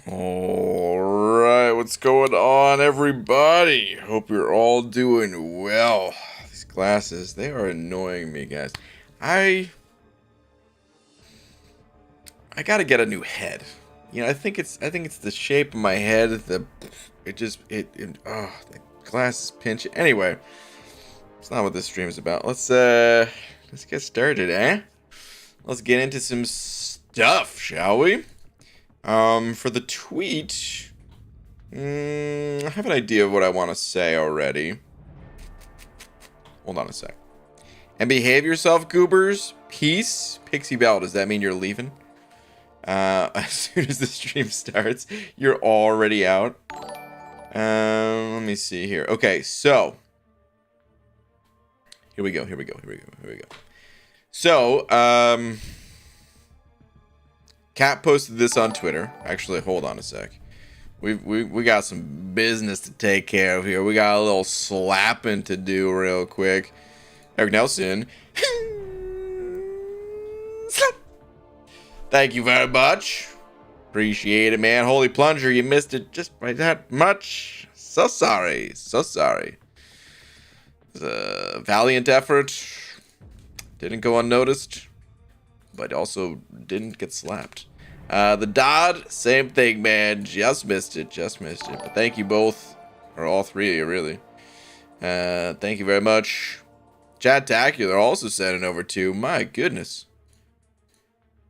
Alright, what's going on, everybody? Hope you're all doing well. These glasses, they are annoying me, guys. I gotta get a new head. You know, I think it's the shape of my head. The glasses pinch. Anyway, it's not what this stream is about. Let's get started, eh? Let's get into some stuff, shall we? For the tweet, I have an idea of what I want to say already. Hold on a sec. And behave yourself, goobers. Peace. Pixie Bell, does that mean you're leaving? As soon as the stream starts, you're already out. Let me see here. Okay, so. Here we go. So, Kat posted this on Twitter. Actually, hold on a sec. We got some business to take care of here. We got a little slapping to do real quick. Eric Nelson. Thank you very much. Appreciate it, man. Holy Plunger, you missed it just by that much. So sorry. So sorry. It was a valiant effort. Didn't go unnoticed. But also didn't get slapped. The Dodd, same thing, man. Just missed it. But thank you both, or all three of you, really. Thank you very much. Chadtacular also sent it over to. My goodness.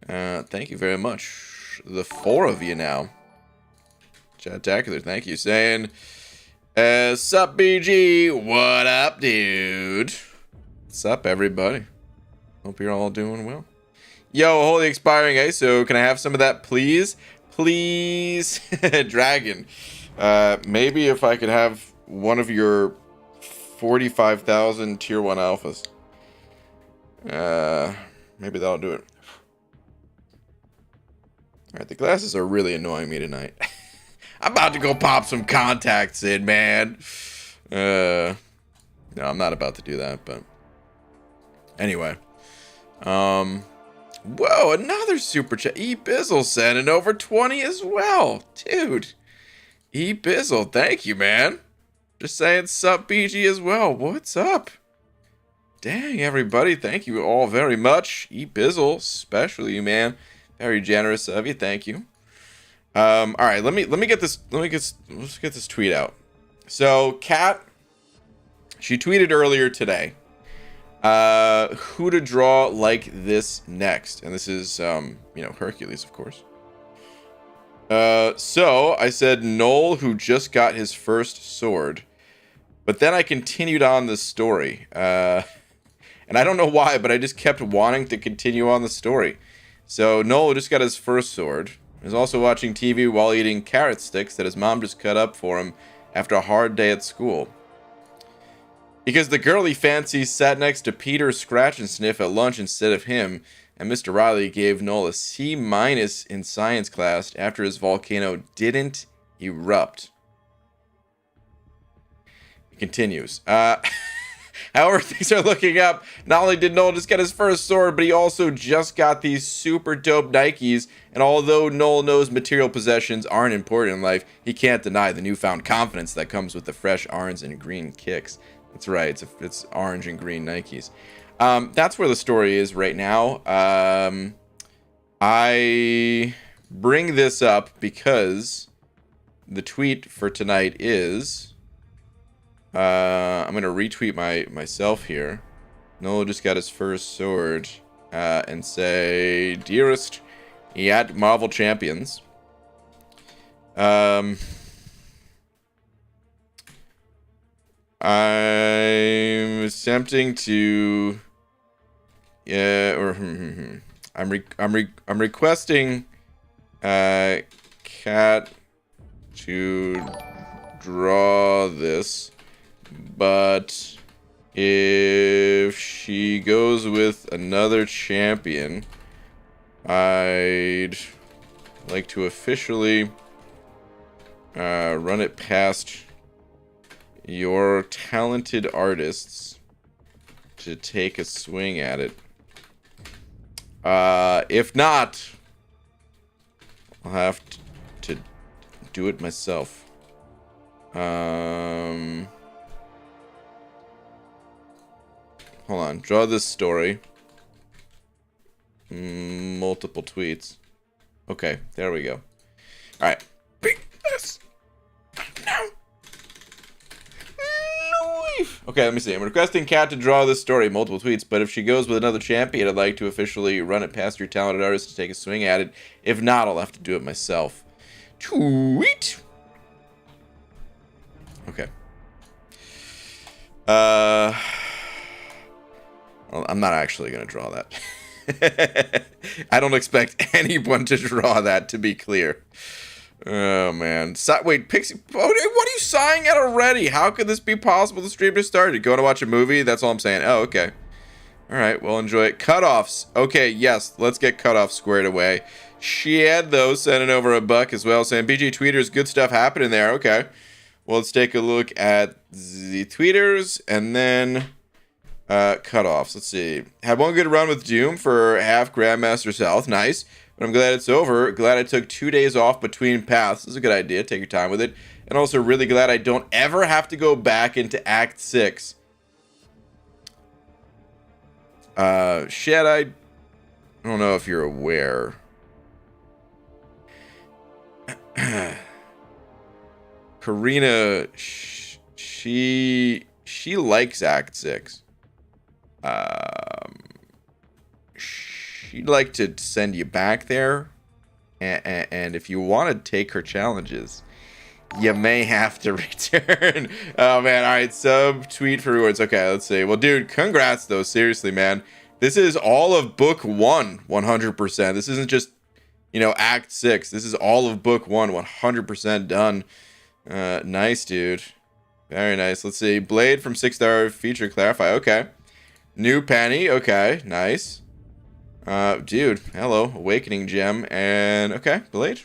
Thank you very much. The four of you now. Chadtacular, thank you. Saying, sup, BG? What up, dude? What's up, everybody? Hope you're all doing well. Yo, holy expiring ISO, can I have some of that, please? Please, Dragon. Maybe if I could have one of your 45,000 tier 1 alphas. Maybe that'll do it. Alright, the glasses are really annoying me tonight. I'm about to go pop some contacts in, man. No, I'm not about to do that, but... Anyway. Whoa, another super chat. E-Bizzle sending over 20 as well. Dude. E-Bizzle, thank you, man. Just saying sup, BG, as well. What's up? Dang, everybody. Thank you all very much. E-Bizzle, especially you, man. Very generous of you. Thank you. Alright, let's get this tweet out. So, Kat, she tweeted earlier today. Who to draw like this next? And this is, Hercules, of course. So I said Noel, who just got his first sword. But then I continued on the story. And I don't know why, but I just kept wanting to continue on the story. So Noel just got his first sword. He's also watching TV while eating carrot sticks that his mom just cut up for him after a hard day at school. Because the girl he fancies sat next to Peter Scratch and Sniff at lunch instead of him, and Mr. Riley gave Noel a C- in science class after his volcano didn't erupt. It continues. However, things are looking up. Not only did Noel just get his first sword, but he also just got these super dope Nikes, and although Noel knows material possessions aren't important in life, he can't deny the newfound confidence that comes with the fresh orange and green kicks. That's right, it's orange and green Nikes. That's where the story is right now. I bring this up because the tweet for tonight is... I'm going to retweet myself here. Noel just got his first sword. And say, dearest, at Marvel Champions. I'm attempting to, I'm requesting, Kat to draw this, but if she goes with another champion, I'd like to officially, run it past your talented artists to take a swing at it. If not, I'll have to do it myself. Hold on. Draw this story. Multiple tweets. Okay, there we go. Alright. Beat this. No. Okay, let me see. I'm requesting Kat to draw this story, multiple tweets, but if she goes with another champion, I'd like to officially run it past your talented artist to take a swing at it. If not, I'll have to do it myself. Tweet. Okay. Well, I'm not actually going to draw that. I don't expect anyone to draw that, to be clear. Oh, man. Wait, Pixie... what are you sighing at already? How could this be possible? The stream just started. Going to watch a movie? That's all I'm saying. Oh, okay. All right, well, enjoy it. Cutoffs. Okay, yes, let's get cutoffs squared away. Shad, though, sending over a buck as well, saying, BG tweeters, good stuff happening there. Okay. Well, let's take a look at the tweeters, and then... cutoffs. Let's see. Had one good run with Doom for half Grandmaster South. Nice. But I'm glad it's over. Glad I took 2 days off between paths. This is a good idea. Take your time with it. And also really glad I don't ever have to go back into Act 6. Shit, I don't know if you're aware. Karina, she likes Act 6. She'd like to send you back there, and if you want to take her challenges, you may have to return. Oh man, all right, sub tweet for rewards. Okay, let's see. Well, dude, congrats though. Seriously, man, this is all of book 1, 100%. This isn't just, you know, Act 6. This is all of book 1, 100% done. Nice, dude. Very nice. Let's see. Blade from 6-star feature clarify. Okay. New Penny. Okay, nice. Dude, hello, Awakening Gem, and okay, Blade.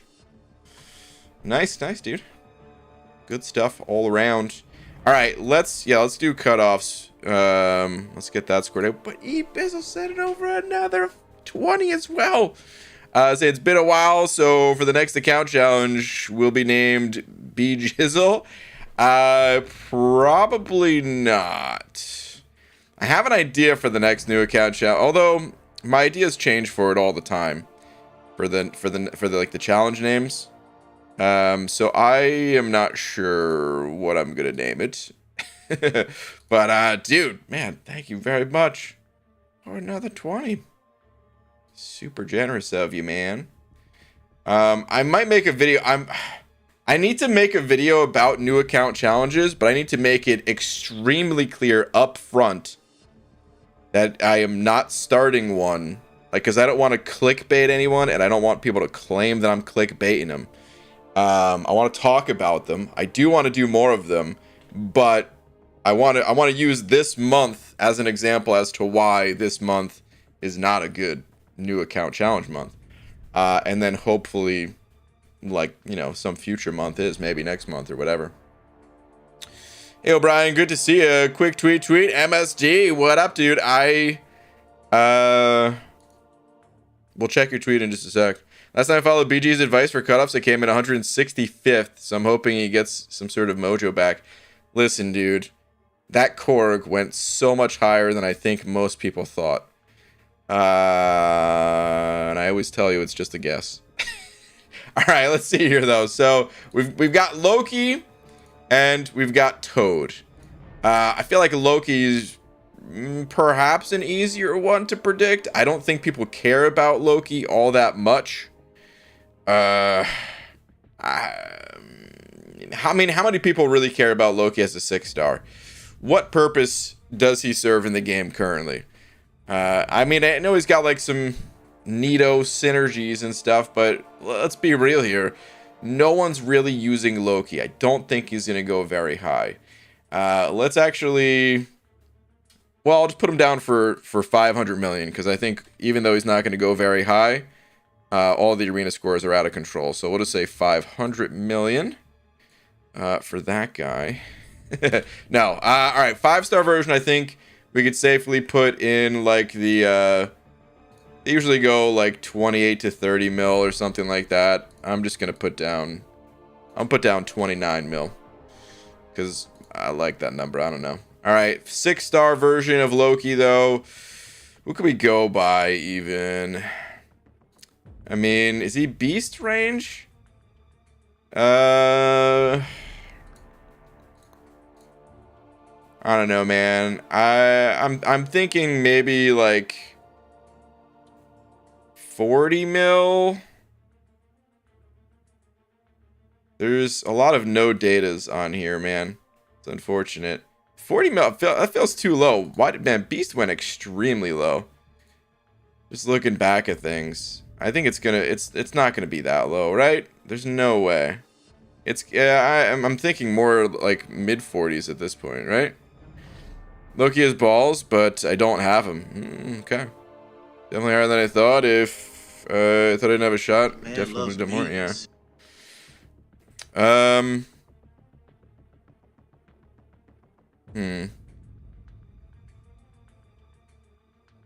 Nice, dude. Good stuff all around. All right, let's do cutoffs. Let's get that squared out. But Bizzle sent it over another 20 as well. Say it's been a while, so for the next account challenge, will be named B Jizzle. Probably not. I have an idea for the next new account challenge, although my ideas change for it all the time. For the like the challenge names. So I am not sure what I'm gonna name it. But dude, man, thank you very much for another 20. Super generous of you, man. I might make a video. I need to make a video about new account challenges, but I need to make it extremely clear up front that I am not starting one, like, because I don't want to clickbait anyone, and I don't want people to claim that I'm clickbaiting them. I want to talk about them. I do want to do more of them, but I want to use this month as an example as to why this month is not a good new account challenge month. And then hopefully, like, you know, some future month is, maybe next month or whatever. Hey, O'Brien, good to see you. Quick tweet. MSG, what up, dude? We'll check your tweet in just a sec. Last time I followed BG's advice for cutoffs, I came in 165th, so I'm hoping he gets some sort of mojo back. Listen, dude, that Korg went so much higher than I think most people thought. And I always tell you it's just a guess. All right, let's see here, though. So we've got Loki, and we've got Toad. I feel like Loki's perhaps an easier one to predict. I don't think people care about Loki all that much. How many people really care about Loki as a 6-star? What purpose does he serve in the game currently? I mean, I know he's got like some neato synergies and stuff, but let's be real here. No one's really using Loki. I don't think he's going to go very high. Let's actually... Well, I'll just put him down for 500 million, because I think even though he's not going to go very high, all the arena scores are out of control. So we'll just say 500 million for that guy. No. All right, 5-star version, I think we could safely put in like the... they usually go like 28 to 30 mil or something like that. I'm just going to put down I'll put down 29 mil. Because I like that number. I don't know. All right. 6-star version of Loki, though. Who could we go by, even? I mean, is he beast range? I don't know, man. I'm thinking maybe like 40 mil. There's a lot of no datas on here, man. It's unfortunate. 40 mil, that feels too low. Why did, man, Beast went extremely low. Just looking back at things. I think it's not gonna be that low, right? There's no way. I'm thinking more like mid 40s at this point, right? Loki has balls, but I don't have him. Okay. Definitely higher than I thought. If I thought I didn't have a shot, Man definitely would have done more. Yeah. beats.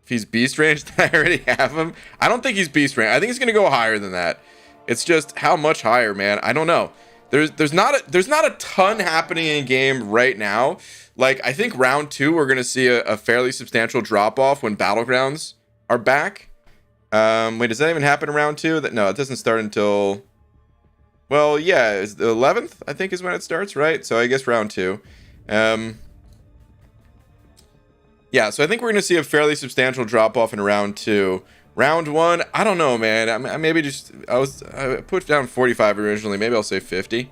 If he's beast range, I already have him. I don't think he's beast range. I think he's gonna go higher than that. It's just how much higher, man. I don't know. There's not a ton happening in game right now. Like, I think round 2 we're gonna see a fairly substantial drop off when Battlegrounds are back. Wait, does that even happen in round 2? No, it doesn't start until. Well, yeah, it's the 11th, I think, is when it starts, right? So I guess round 2. Yeah, so I think we're going to see a fairly substantial drop-off in round 2. Round 1, I don't know, man. I maybe just... I put down 45 originally. Maybe I'll say 50.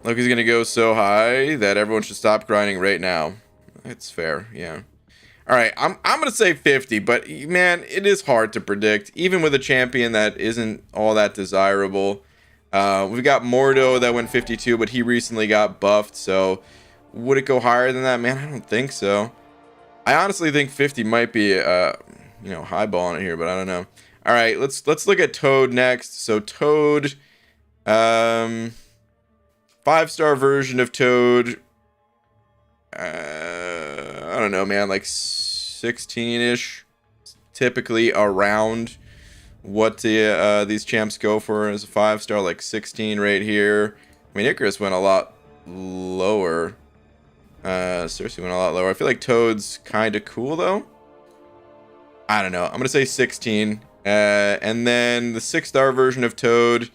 Loki's going to go so high that everyone should stop grinding right now. It's fair, yeah. All right, I'm going to say 50, but, man, it is hard to predict. Even with a champion that isn't all that desirable. We've got Mordo that went 52, but he recently got buffed, so... Would it go higher than that? Man, I don't think so. I honestly think 50 might be, highballing it here, but I don't know. All right, let's look at Toad next. So Toad, 5-star version of Toad. I don't know, man, like 16-ish. Typically around what these champs go for as a 5-star, like 16 right here. I mean, Icarus went a lot lower. Cersei went a lot lower. I feel like Toad's kind of cool, though. I don't know. I'm going to say 16. And then the 6-star version of Toad.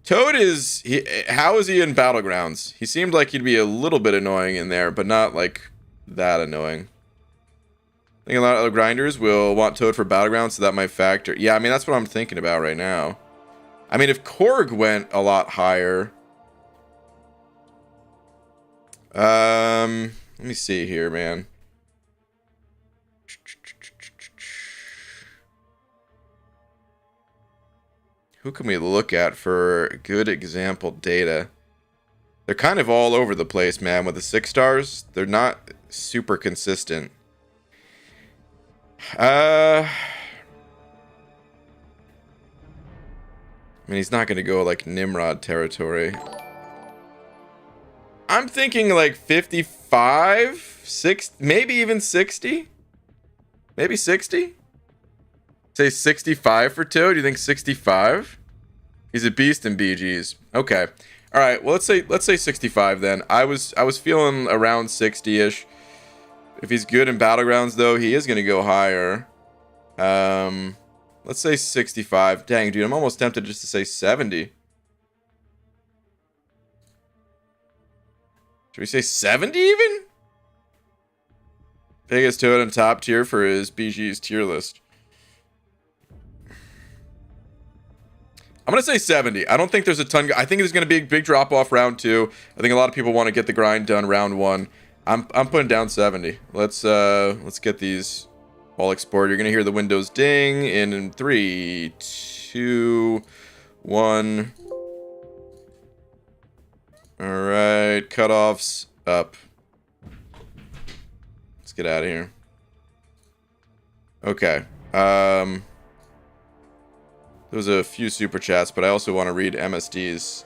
Toad is... how is he in Battlegrounds? He seemed like he'd be a little bit annoying in there, but not, like, that annoying. I think a lot of other grinders will want Toad for Battlegrounds, so that might factor. Yeah, I mean, that's what I'm thinking about right now. I mean, if Korg went a lot higher... let me see here, man. Who can we look at for good example data? They're kind of all over the place, man, with the 6-stars. They're not super consistent. I mean, he's not going to go like Nimrod territory. I'm thinking like 55, 60, maybe even 60. Maybe 60. Say 65 for Toad. Do you think 65? He's a beast in BGs. Okay. All right. Well, let's say 65 then. I was feeling around 60ish. If he's good in Battlegrounds though, he is going to go higher. Let's say 65. Dang, dude, I'm almost tempted just to say 70. Should we say 70 even? Biggest Toad in top tier for his BG's tier list. I'm going to say 70. I don't think there's a ton. I think there's going to be a big drop off round 2. I think a lot of people want to get the grind done round 1. I'm putting down 70. Let's get these all exported. You're going to hear the Windows ding in 3, 2, 1. All right, cutoffs up. Let's get out of here. Okay. There was a few super chats, but I also want to read MSD's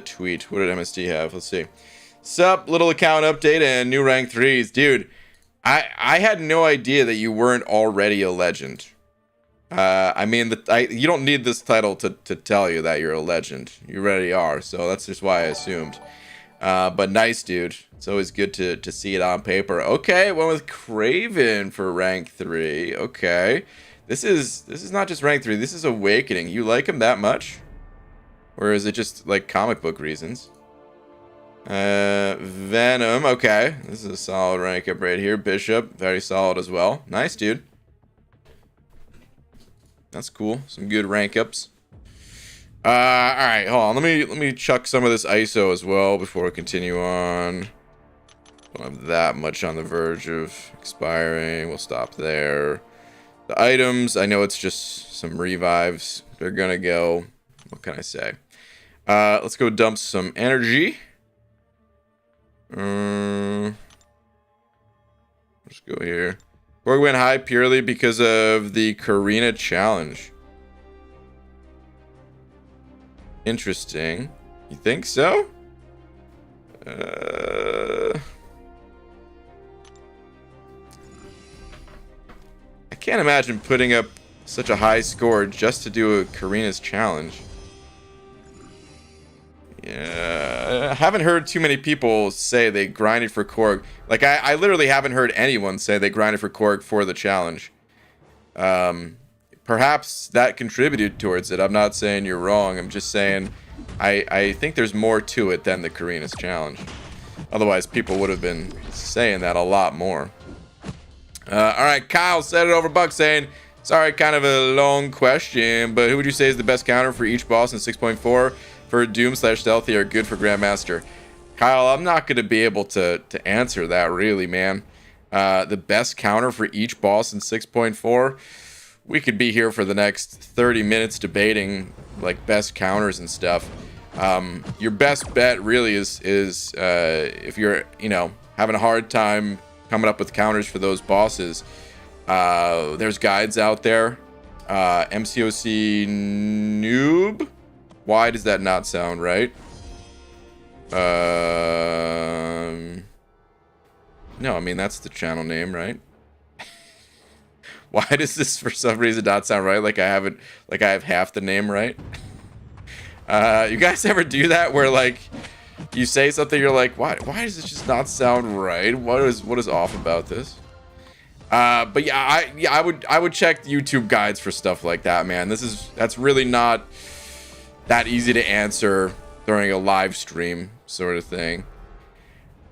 tweet. What did MSD have? Let's see. Sup, little account update and new rank 3s. Dude, I had no idea that you weren't already a legend. I mean, you don't need this title to tell you that you're a legend. You already are, so that's just why I assumed. But nice, dude. It's always good to see it on paper. Okay, went with Craven for rank 3. Okay. This is not just rank 3. This is Awakening. You like him that much? Or is it just, like, comic book reasons? Venom. Okay. This is a solid rank up right here. Bishop. Very solid as well. Nice, dude. That's cool. Some good rank ups. Alright, hold on. Let me chuck some of this ISO as well before we continue on. Don't have that much on the verge of expiring. We'll stop there. The items, I know it's just some revives. They're gonna go. What can I say? Let's go dump some energy. Let's go here. Korg went high purely because of the Karina challenge. Interesting. You think so? I can't imagine putting up such a high score just to do a Karina's challenge. Yeah, I haven't heard too many people say they grinded for Korg. Like, I literally haven't heard anyone say they grinded for Korg for the challenge. Perhaps that contributed towards it. I'm not saying you're wrong. I'm just saying I think there's more to it than the Karina's challenge. Otherwise, people would have been saying that a lot more. Alright, Kyle said it over Buck saying, sorry, kind of a long question, but who would you say is the best counter for each boss in 6.4 for Doom/Stealthy or good for Grandmaster? Kyle, I'm not going to be able to answer that really, man. The best counter for each boss in 6.4, we could be here for the next 30 minutes debating like best counters and stuff. Your best bet really is if you're, you know, having a hard time coming up with counters for those bosses, there's guides out there. MCOC noob. Why does that not sound right? No, I mean that's the channel name, right? Why does this for some reason not sound right? Like I have half the name right? You guys ever do that where like you say something, you're like, why does this just not sound right? What is off about this? But yeah, I would check YouTube guides for stuff like that, man. That's really not that easy to answer during a live stream sort of thing.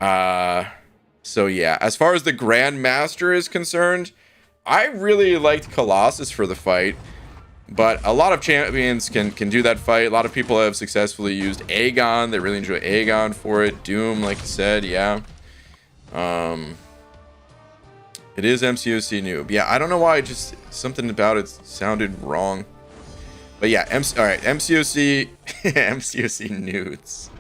So yeah, as far as the Grandmaster is concerned, I really liked Colossus for the fight, but a lot of champions can do that fight. A lot of people have successfully used Aegon. They really enjoy Aegon for it. Doom, like I said, yeah. It is MCOC noob. Yeah, I don't know why, just something about it sounded wrong. But yeah, alright, MCOC MCOC nudes.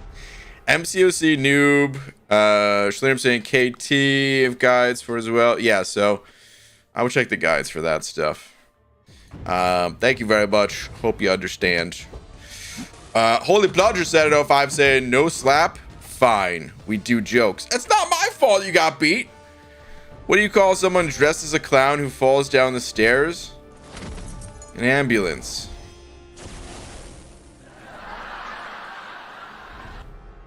MCOC noob. Schlitter saying KT of guides for as well. Yeah, so I would check the guides for that stuff. Thank you very much. Hope you understand. Holy Plodger said it 05 saying no slap. Fine. We do jokes. It's not my fault you got beat. What do you call someone dressed as a clown who falls down the stairs? An ambulance.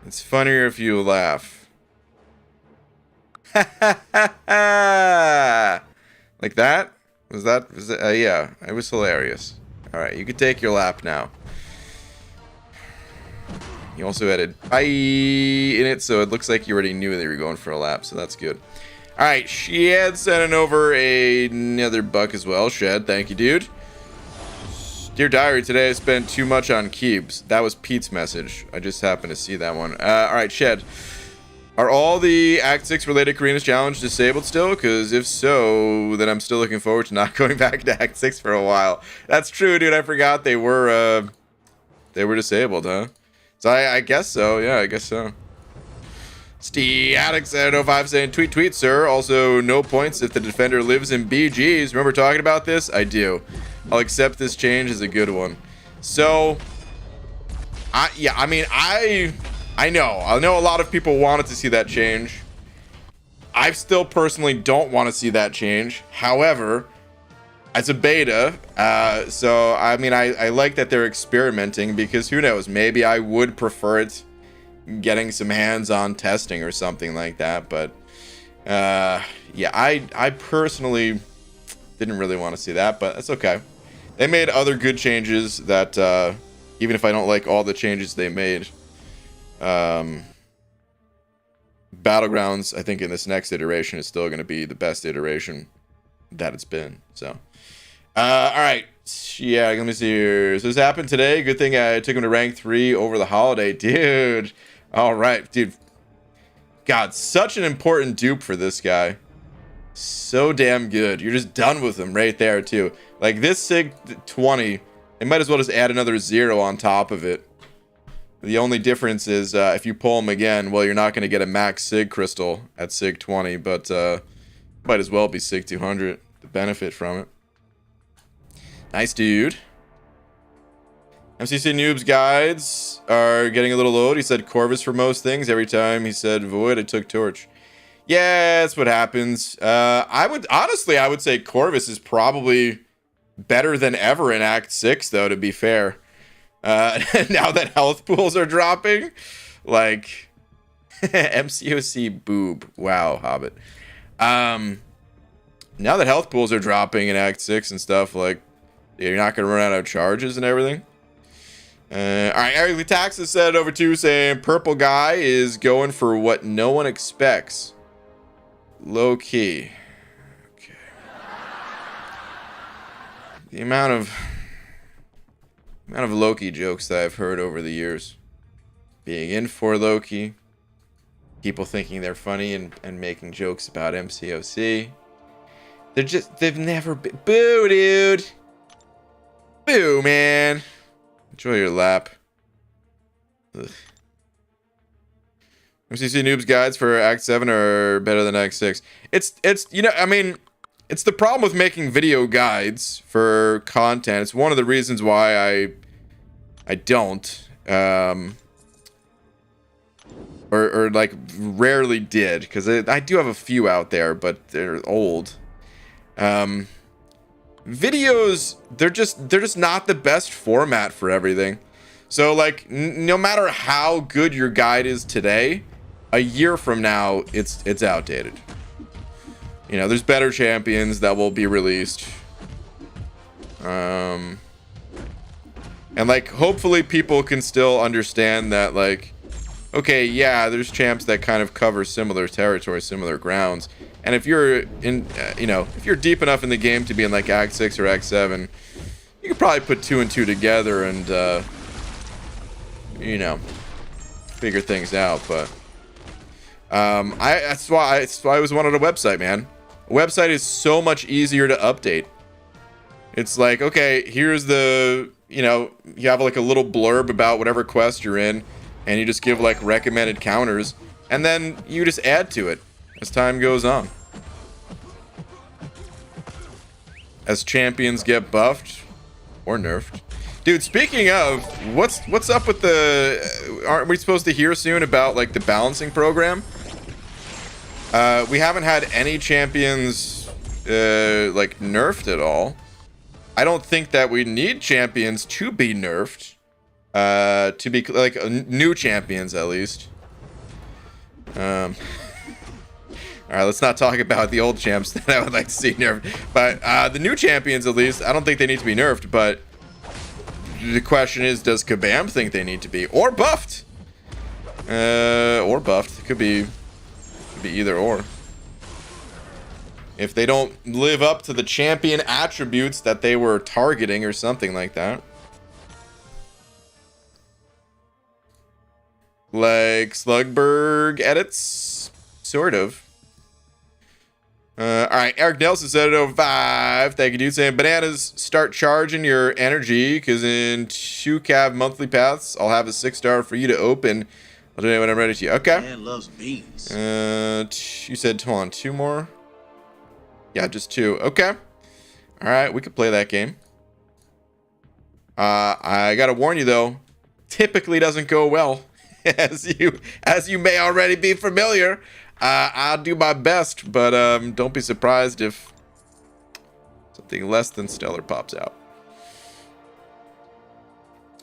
It's funnier if you laugh. Like that? Was that yeah, it was hilarious. Alright, you can take your lap now. You also added bye in it, so it looks like you already knew that you were going for a lap, so that's good. Alright, Shed sending over another buck as well. Shed, thank you, dude. Dear Diary, today I spent too much on Keebs. That was Pete's message. I just happened to see that one. Alright, Shed. Are all the Act 6 related Karina's challenge disabled still? Because if so, then I'm still looking forward to not going back to Act 6 for a while. That's true, dude. I forgot they were disabled, huh? So I guess so. Yeah, I guess so. Steadix05 saying, tweet, sir. Also, no points if the defender lives in BGs. Remember talking about this? I do. I'll accept this change as a good one. So, I know a lot of people wanted to see that change. I still personally don't want to see that change. However, It's a beta, so I mean, I like that they're experimenting, because who knows, maybe I would prefer it getting some hands-on testing or something like that. But yeah, I personally didn't really want to see that, but that's okay. They made other good changes that even if I don't like all the changes they made, Battlegrounds, I think in this next iteration is still going to be the best iteration that it's been. So all right, yeah, let me see here. So this happened today. Good thing I took him to rank 3 over the holiday, dude. All right, dude. God, such an important dupe for this guy. So damn good. You're just done with him right there too. Like this Sig 20, they might as well just add another 0 on top of it. The only difference is if you pull him again, well, you're not going to get a max Sig crystal at Sig 20, but might as well be Sig 200 to benefit from it. Nice, dude. MCC Noob's guides are getting a little load. He said Corvus for most things. Every time he said Void, I took Torch. Yeah, that's what happens. I would say Corvus is probably better than ever in Act 6, though, to be fair. Now that health pools are dropping, like MCOC boob. Wow, Hobbit. Now that health pools are dropping in Act 6 and stuff, like, you're not going to run out of charges and everything. All right, Eric Taxis said it over too, saying purple guy is going for what no one expects. Loki. Okay. The amount of Loki jokes that I've heard over the years. Being in for Loki. People thinking they're funny and making jokes about MCOC. They've never been. Boo, dude. Boo, man. Enjoy your lap. Ugh. MCC Noob's guides for Act 7 are better than Act 6. It's you know, I mean, it's the problem with making video guides for content. It's one of the reasons why I don't or like rarely did, because I do have a few out there, but they're old. Videos, they're just not the best format for everything. So like no matter how good your guide is today, a year from now it's outdated. You know, there's better champions that will be released. And like hopefully people can still understand that, like, okay, yeah, there's champs that kind of cover similar territory, similar grounds. And if you're in, you know, if you're deep enough in the game to be in like Act 6 or Act 7, you could probably put 2 and 2 together and, you know, figure things out. But that's why I was wanted a website, man. A website is so much easier to update. It's like, okay, here's the, you know, you have like a little blurb about whatever quest you're in, and you just give like recommended counters, and then you just add to it as time goes on. As champions get buffed or nerfed. Dude, speaking of, what's up with the... aren't we supposed to hear soon about, like, the balancing program? We haven't had any champions, like, nerfed at all. I don't think that we need champions to be nerfed. To be, like, new champions, at least. Alright, let's not talk about the old champs that I would like to see nerfed. But, the new champions, at least, I don't think they need to be nerfed, but... the question is, does Kabam think they need to be? Or buffed? Or buffed. It could be either or. If they don't live up to the champion attributes that they were targeting or something like that. Like Slugberg edits? Sort of. Alright, Eric Nelson said it over 5. Thank you, dude. Saying bananas, start charging your energy, because in 2 cav monthly paths, I'll have a 6-star for you to open. I'll do it when I'm ready to you. Okay. Man loves beans. You said, hold on, 2 more? Yeah, just 2. Okay. Alright, we could play that game. I gotta warn you though, typically doesn't go well. as you may already be familiar. I'll do my best, but don't be surprised if Something less than stellar pops out.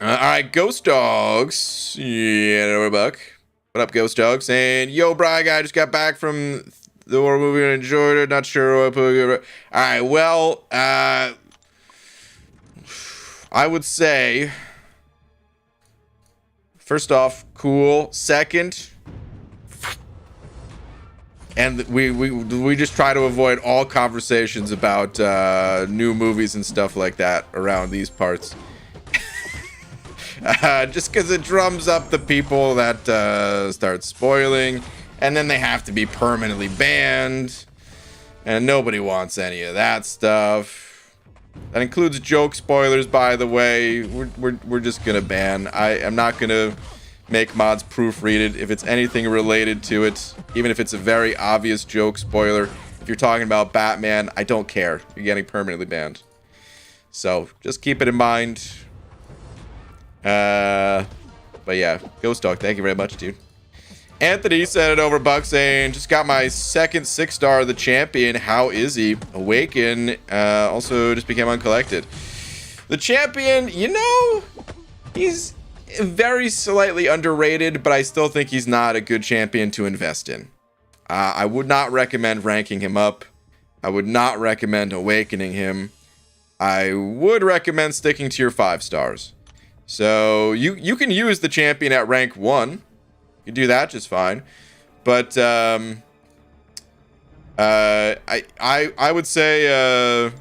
All right, Ghost Dogs. Yeah, we're back. What up, Ghost Dogs? Saying, yo, Bri guy, just got back from the horror movie and enjoyed it. Not sure what. All right, well, I would say, first off, cool. Second, and we just try to avoid all conversations about new movies and stuff like that around these parts. Just because it drums up the people that start spoiling, and then they have to be permanently banned, and nobody wants any of that stuff. That includes joke spoilers, by the way. We're just gonna ban. I am not gonna make mods proofread it if it's anything related to it, even if it's a very obvious joke spoiler. If you're talking about Batman, I don't care. You're getting permanently banned. So just keep it in mind. But yeah, Ghost Dog, thank you very much, dude. Anthony sent it over, Buck, saying, just got my second 6-star of the champion. How is he? Awaken. Also just became uncollected. The champion, you know, he's very slightly underrated, but I still think he's not a good champion to invest in. I would not recommend ranking him up. I would not recommend awakening him. I would recommend sticking to your 5 stars. So you can use the champion at rank 1. You can do that just fine. But I would say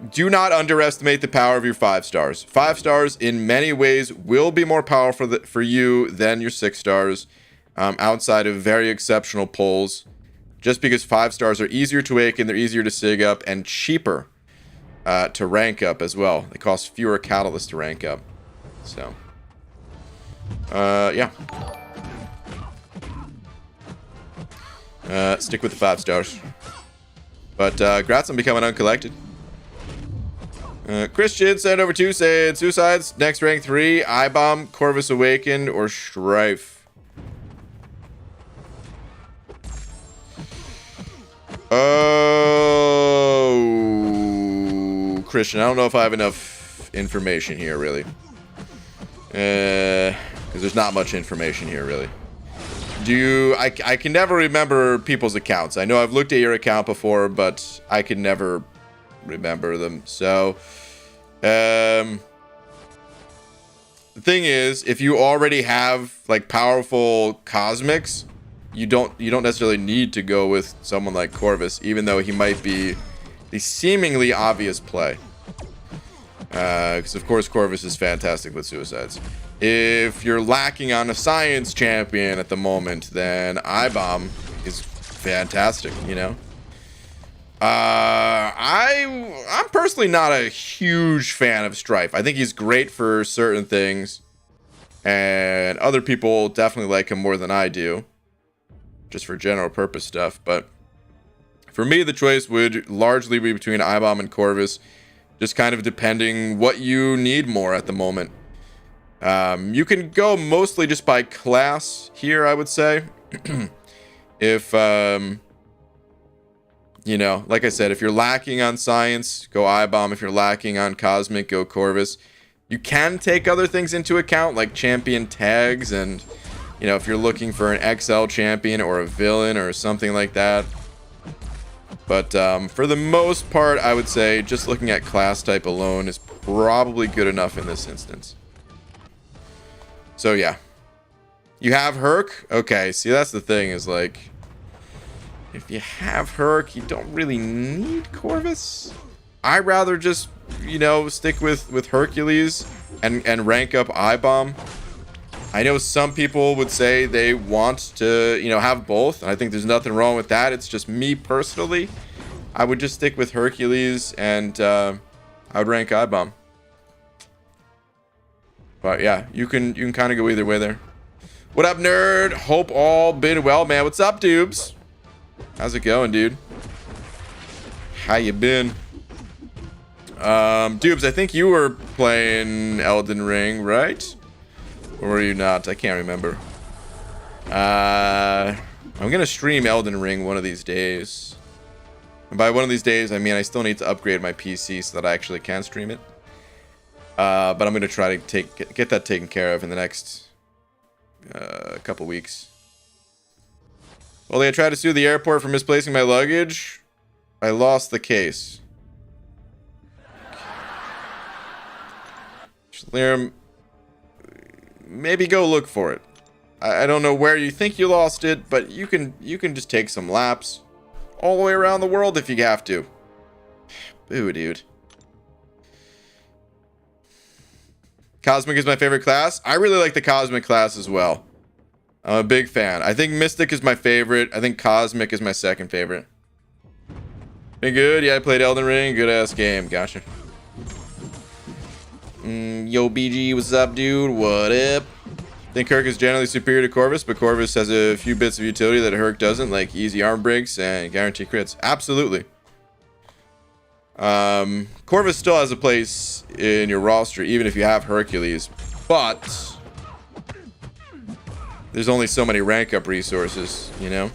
do not underestimate the power of your 5 stars. 5 stars in many ways will be more powerful for you than your 6 stars outside of very exceptional pulls. Just because 5 stars are easier to awaken, they're easier to sig up, and cheaper to rank up as well. They cost fewer catalysts to rank up. So, yeah. Stick with the 5 stars. But congrats on becoming uncollected. Christian sent over 2 saying, Suicides, next rank 3, I-Bomb, Corvus Awakened, or Strife. Oh, Christian, I don't know if I have enough information here, really. Because there's not much information here, really. I can never remember people's accounts. I know I've looked at your account before, but I can never remember them. So, the thing is, if you already have like powerful cosmics, you don't necessarily need to go with someone like Corvus, even though he might be the seemingly obvious play. Because of course Corvus is fantastic with suicides. If you're lacking on a science champion at the moment, then I-Bomb is fantastic, you know. I'm personally not a huge fan of Strife. I think he's great for certain things, and other people definitely like him more than I do, just for general purpose stuff. But for me, the choice would largely be between I-Bomb and Corvus, just kind of depending what you need more at the moment. You can go mostly just by class here, I would say. If you know, like I said, if you're lacking on science, go I-Bomb. If you're lacking on cosmic, go Corvus. You can take other things into account, like champion tags, and, you know, if you're looking for an XL champion or a villain or something like that. But for the most part, I would say just looking at class type alone is probably good enough in this instance. So yeah. You have Herc? Okay, see, that's the thing, is like, if you have Herc, you don't really need Corvus. I'd rather just, you know, stick with Hercules and rank up I-Bomb. I know some people would say they want to, you know, have both. And I think there's nothing wrong with that. It's just me personally. I would just stick with Hercules, and I would rank I-Bomb. But yeah, you can kind of go either way there. What up, nerd? Hope all been well, man. What's up, Dubes? How's it going, dude? How you been? Dubes, I think you were playing Elden Ring, right? Or were you not? I can't remember. I'm gonna stream Elden Ring one of these days. And by one of these days, I mean I still need to upgrade my PC so that I actually can stream it. But I'm going to try to get that taken care of in the next couple weeks. Well, I tried to sue the airport for misplacing my luggage. I lost the case. Liam, maybe go look for it. I don't know where you think you lost it, but you can just take some laps all the way around the world if you have to. Boo, dude. Cosmic is my favorite class. I really like the Cosmic class as well. I'm a big fan. I think Mystic is my favorite. I think Cosmic is my second favorite. Been good? Yeah, I played Elden Ring. Good ass game. Gotcha. Yo, BG, what's up, dude? What up? I think Herc is generally superior to Corvus, but Corvus has a few bits of utility that Herc doesn't, like easy arm breaks and guarantee crits. Absolutely. Corvus still has a place in your roster, even if you have Hercules, but there's only so many rank up resources, you know?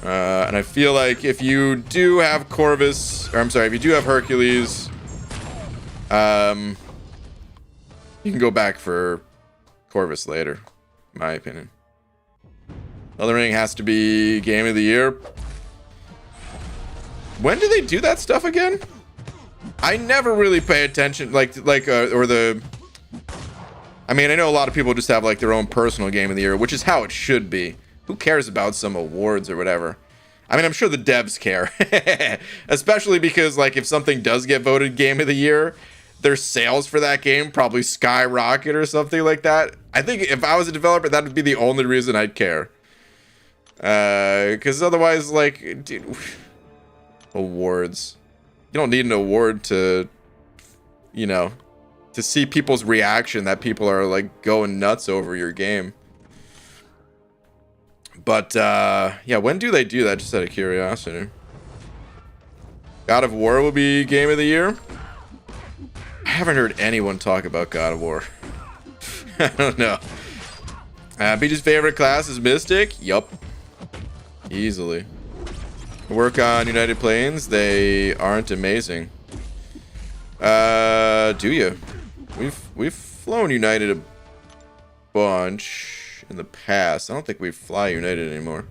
And I feel like if you do have Corvus, or I'm sorry, if you do have Hercules, you can go back for Corvus later, in my opinion. Elden Ring has to be game of the year. When do they do that stuff again? I never really pay attention, or the... I mean, I know a lot of people just have, like, their own personal game of the year, which is how it should be. Who cares about some awards or whatever? I mean, I'm sure the devs care. Especially because, like, if something does get voted game of the year, their sales for that game probably skyrocket or something like that. I think if I was a developer, that would be the only reason I'd care. Because otherwise, like, dude, awards. You don't need an award to, you know, to see people's reaction that people are, like, going nuts over your game. But, yeah, when do they do that? Just out of curiosity. God of War will be game of the year. I haven't heard anyone talk about God of War. I don't know. Peach's favorite class is Mystic. Yup. Easily. Work on United Planes. They aren't amazing. Do you? We've flown United a bunch in the past. I don't think we fly United anymore.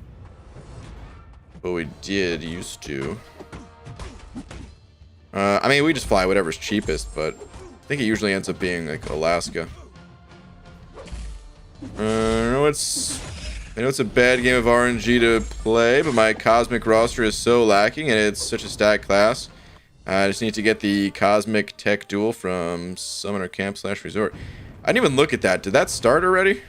But we did used to. I mean, we just fly whatever's cheapest, but I think it usually ends up being like Alaska. I know it's a bad game of RNG to play, but my Cosmic roster is so lacking, and it's such a stacked class. I just need to get the Cosmic Tech Duel from Summoner Camp / Resort. I didn't even look at that. Did that start already?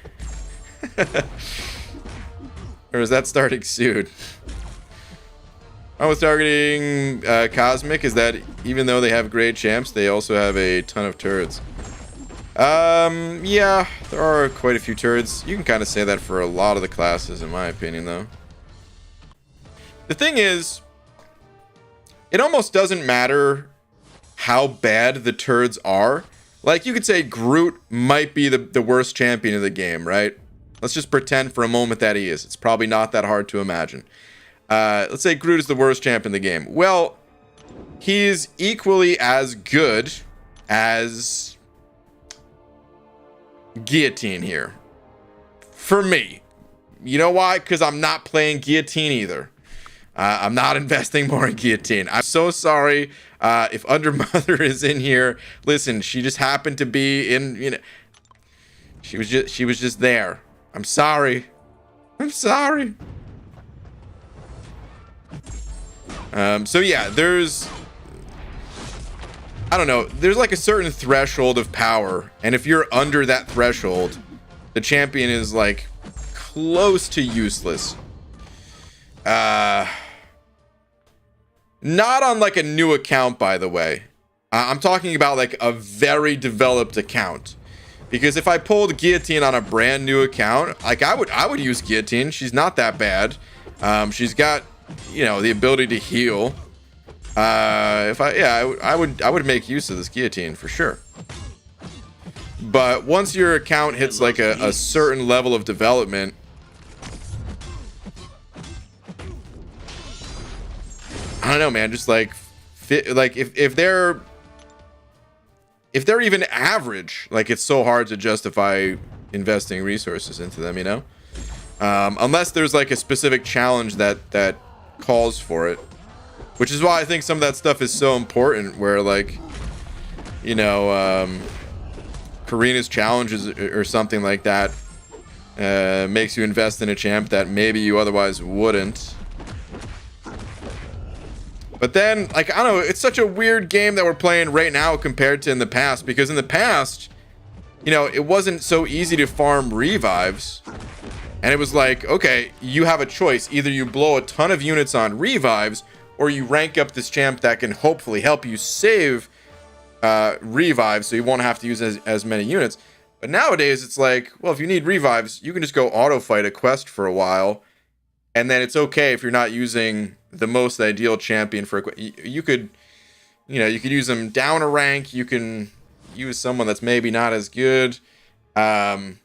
Or is that starting soon? I was targeting Cosmic is that even though they have great champs, they also have a ton of turrets. Yeah, there are quite a few turrets. You can kind of say that for a lot of the classes, in my opinion, though. The thing is, it almost doesn't matter how bad the turds are. Like, you could say Groot might be the worst champion of the game, right? Let's just pretend for a moment that he is. It's probably not that hard to imagine. Let's say Groot is the worst champ in the game. Well, he's equally as good as Guillotine here. For me. You know why? Because I'm not playing Guillotine either. I'm not investing more in Guillotine. I'm so sorry if Undermother is in here. Listen, she just happened to be in, you know, she was just there. I'm sorry. I'm sorry. So yeah, there's, I don't know, there's like a certain threshold of power, and if you're under that threshold, the champion is like close to useless. Not on like a new account, by the way. I'm talking about like a very developed account. Because if I pulled Guillotine on a brand new account, like I would use Guillotine. She's not that bad. She's got, you know, the ability to heal. I would make use of this Guillotine for sure. But once your account hits like a certain level of development, don't know, man. Just like like if they're even average, like it's so hard to justify investing resources into them, you know? Unless there's like a specific challenge that calls for it, which is why I think some of that stuff is so important, where like, you know, Karina's challenges or something like that makes you invest in a champ that maybe you otherwise wouldn't. But then, like, I don't know, it's such a weird game that we're playing right now compared to in the past, because in the past, you know, it wasn't so easy to farm revives. And it was like, okay, you have a choice. Either you blow a ton of units on revives, or you rank up this champ that can hopefully help you save revives, so you won't have to use as many units. But nowadays, it's like, well, if you need revives, you can just go auto fight a quest for a while, and then it's okay if you're not using the most ideal champion for you could, you know, you could use them down a rank. You can use someone that's maybe not as good. I'm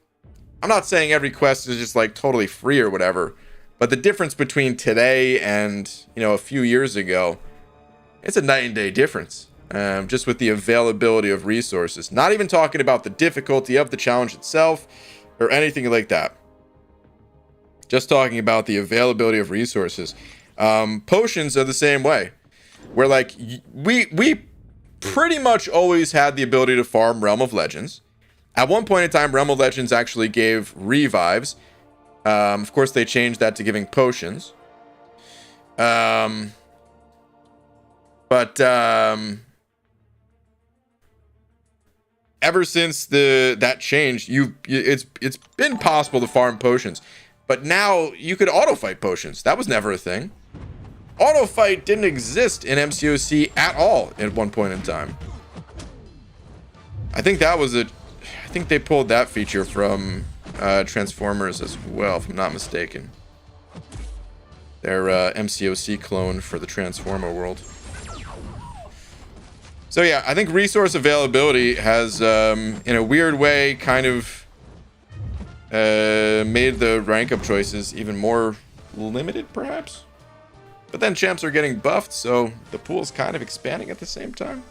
not saying every quest is just like totally free or whatever, but the difference between today and, you know, a few years ago, it's a night and day difference. Just with the availability of resources. Not even talking about the difficulty of the challenge itself or anything like that. Just talking about the availability of resources. Potions are the same way. Where like we pretty much always had the ability to farm Realm of Legends. At one point in time, Realm of Legends actually gave revives. Of course, they changed that to giving potions. Ever since that changed, it's been possible to farm potions. But now you could auto fight potions. That was never a thing. Auto fight didn't exist in MCOC at all at one point in time. I think they pulled that feature from Transformers as well, if I'm not mistaken. Their MCOC clone for the Transformer world. So yeah, I think resource availability has, in a weird way, kind of made the rank up choices even more limited, perhaps. But then champs are getting buffed, so the pool's kind of expanding at the same time.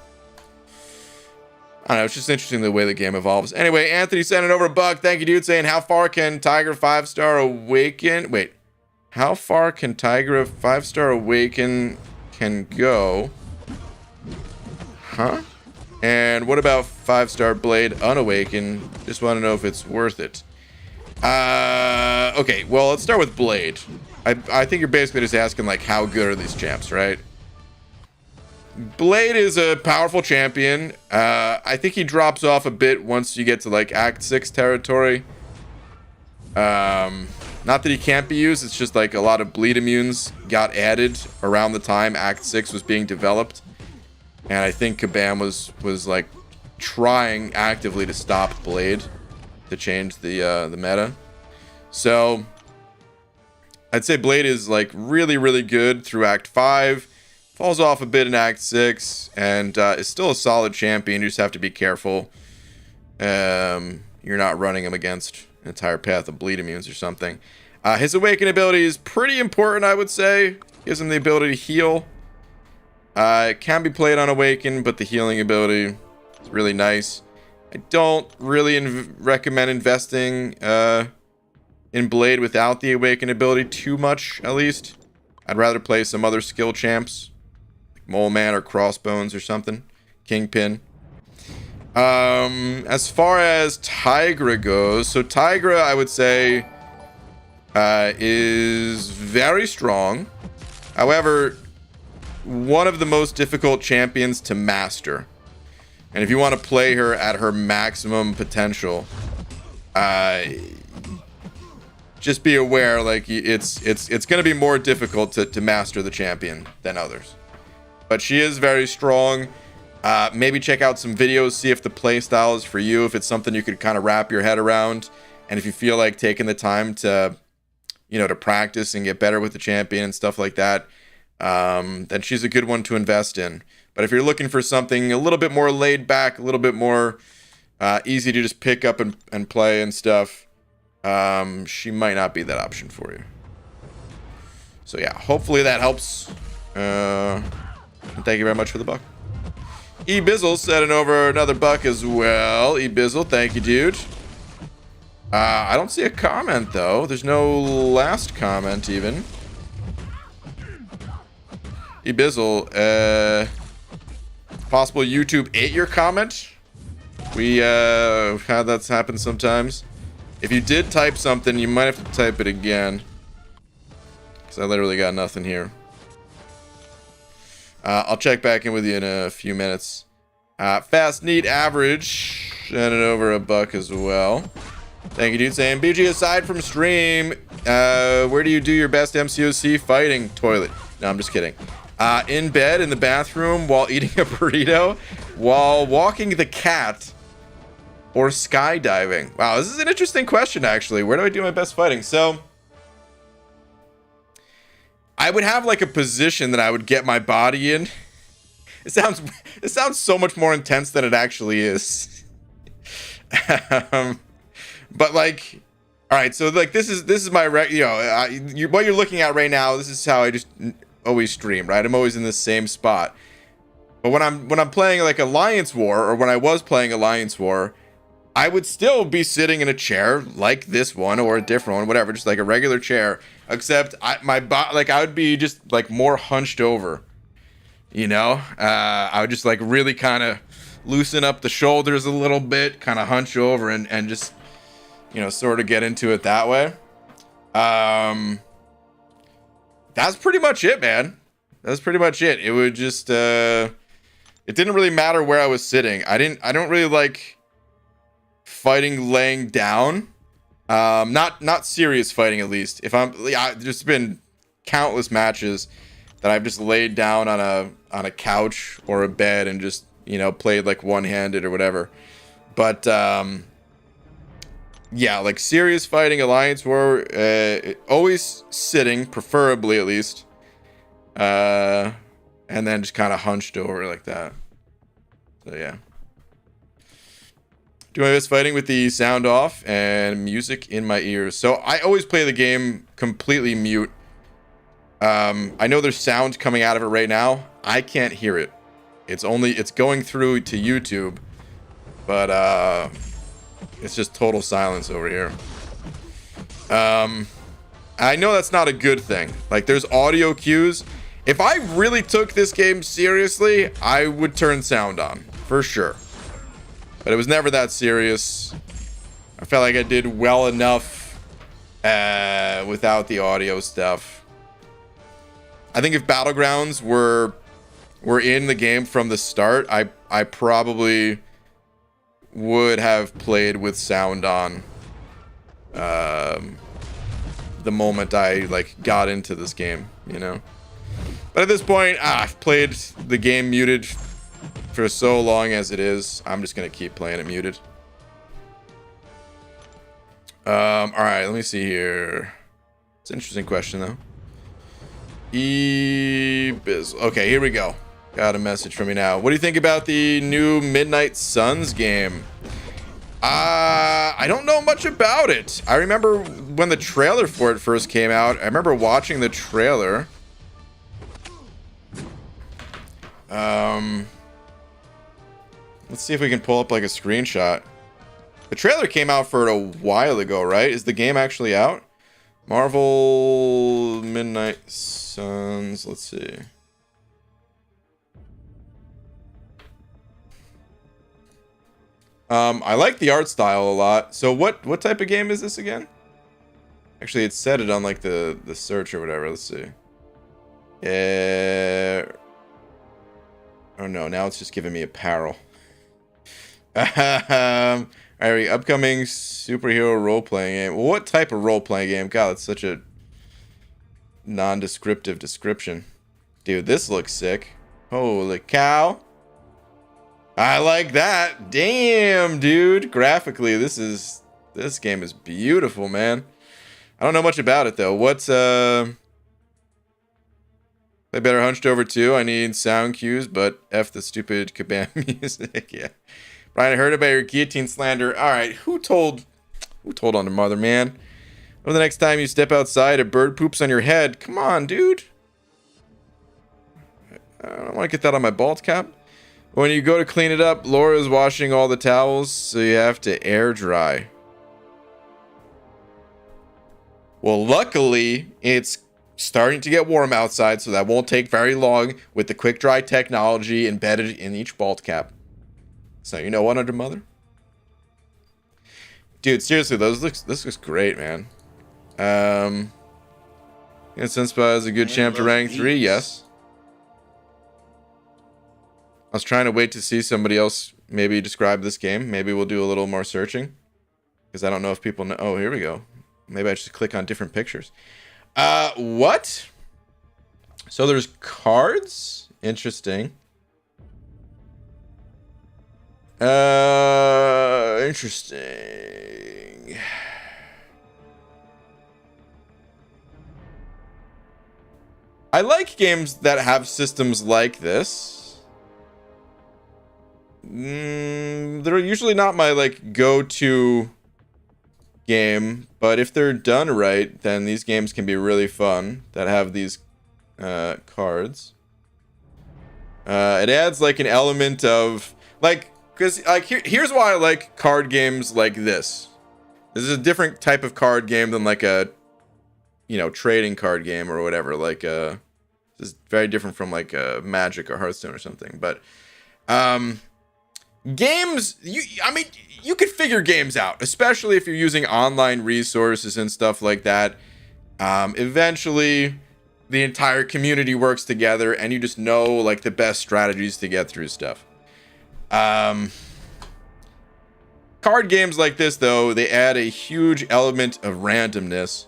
I don't know, it's just interesting the way the game evolves. Anyway, Anthony sent it over a buck. Thank you, dude, saying, how far can Tiger 5-star awaken? Wait, how far can Tiger 5-star awaken can go? Huh? And what about 5-star Blade unawaken? Just want to know if it's worth it. Okay, well, let's start with Blade. I think you're basically just asking, like, how good are these champs, right? Blade is a powerful champion. I think he drops off a bit once you get to, like, Act 6 territory. Not that he can't be used, it's just, like, a lot of bleed immunes got added around the time Act 6 was being developed. And I think Kabam was like, trying actively to stop Blade to change the meta. So I'd say Blade is like really, really good through Act 5, falls off a bit in Act 6, and is still a solid champion. You just have to be careful. You're not running him against an entire path of bleed immunes or something. His awaken ability is pretty important, I would say. Gives him the ability to heal. It can be played on awaken, but the healing ability is really nice. I don't really recommend investing in Blade without the awaken ability too much, at least. I'd rather play some other skill champs, like Mole Man or Crossbones or something. Kingpin. As far as Tigra goes, so Tigra, I would say, is very strong. However, one of the most difficult champions to master. And if you want to play her at her maximum potential, just be aware, like, it's going to be more difficult to master the champion than others. But she is very strong. Maybe check out some videos, see if the playstyle is for you, if it's something you could kind of wrap your head around. And if you feel like taking the time to, you know, to practice and get better with the champion and stuff like that, then she's a good one to invest in. But if you're looking for something a little bit more laid back, a little bit more easy to just pick up and play and stuff, she might not be that option for you. So yeah, hopefully that helps And thank you very much for the buck. E-Bizzle sending over another buck as well. E-Bizzle, thank you, dude. I don't see a comment, though. There's no last comment, even. E-Bizzle, possible YouTube ate your comment? We've had that happen sometimes. If you did type something, you might have to type it again. Because I literally got nothing here. I'll check back in with you in a few minutes. Fast, neat, average. Sending over a buck as well. Thank you, dude. Saying, BG, aside from stream, where do you do your best MCOC fighting? Toilet. No, I'm just kidding. In bed, in the bathroom, while eating a burrito, while walking the cat, or skydiving. Wow, this is an interesting question, actually. Where do I do my best fighting? So, I would have like a position that I would get my body in. It sounds so much more intense than it actually is. But like, all right, so like this is my what you're looking at right now. This is how I just always stream, right? I'm always in the same spot. But when I'm playing like Alliance War, or when I was playing Alliance War, I would still be sitting in a chair like this one or a different one, whatever, just like a regular chair, except I would be just like more hunched over, you know? I would just like really kind of loosen up the shoulders a little bit, kind of hunch over and just, you know, sort of get into it that way. That's pretty much it, man. That's pretty much it. It would just, it didn't really matter where I was sitting. I don't really like fighting laying down. Not serious fighting, at least. There's been countless matches that I've just laid down on a couch or a bed and just, you know, played like one-handed or whatever. But yeah, like serious fighting, Alliance War, always sitting, preferably at least, and then just kind of hunched over like that. So yeah. Do my best fighting with the sound off and music in my ears. So I always play the game completely mute. I know there's sound coming out of it right now. I can't hear it. It's going through to YouTube, but it's just total silence over here. I know that's not a good thing. Like, there's audio cues. If I really took this game seriously, I would turn sound on for sure. But it was never that serious. I felt like I did well enough without the audio stuff. I think if Battlegrounds were in the game from the start, I probably would have played with sound on the moment I like got into this game, you know. But at this point, I've played the game muted for so long as it is. I'm just gonna keep playing it muted. All right, let me see here. It's an interesting question though. Okay, here we go. Got a message from you now. What do you think about the new Midnight Suns game? I don't know much about it. I remember when the trailer for it first came out. I remember watching the trailer. Let's see if we can pull up like a screenshot. The trailer came out for it a while ago, right? Is the game actually out? Marvel Midnight Suns. Let's see. I like the art style a lot. So what type of game is this again? Actually, it said it on like the search or whatever. Let's see. Oh no, now it's just giving me apparel. Alright, upcoming superhero role-playing game. Well, what type of role-playing game? God, that's such a non-descriptive description. Dude, this looks sick. Holy cow. I like that. Damn, dude. Graphically, this game is beautiful, man. I don't know much about it though. What's I better hunched over too. I need sound cues, but F the stupid kabam music. Yeah. Brian, I heard about your guillotine slander. All right, who told on the mother, man? Or the next time you step outside, a bird poops on your head. Come on, dude. I don't want to get that on my bald cap. When you go to clean it up, Laura's washing all the towels, so you have to air dry. Well, luckily, it's starting to get warm outside, so that won't take very long with the quick dry technology embedded in each bald cap. So you know what, under mother? Dude, seriously, this looks great, man. Sunspot is a good champ to rank 3, yes. I was trying to wait to see somebody else maybe describe this game. Maybe we'll do a little more searching. Because I don't know if people know. Oh, here we go. Maybe I should click on different pictures. What? So there's cards? Interesting. Interesting. I like games that have systems like this. They're usually not my like go-to game, but if they're done right, then these games can be really fun that have these cards. It adds like an element of like, because like here's why I like card games like this. This is a different type of card game than like a, you know, trading card game or whatever. Like this is very different from like Magic or Hearthstone or something. But games, I mean, you could figure games out, especially if you're using online resources and stuff like that. Eventually, the entire community works together, and you just know like the best strategies to get through stuff. Card games like this, though, they add a huge element of randomness.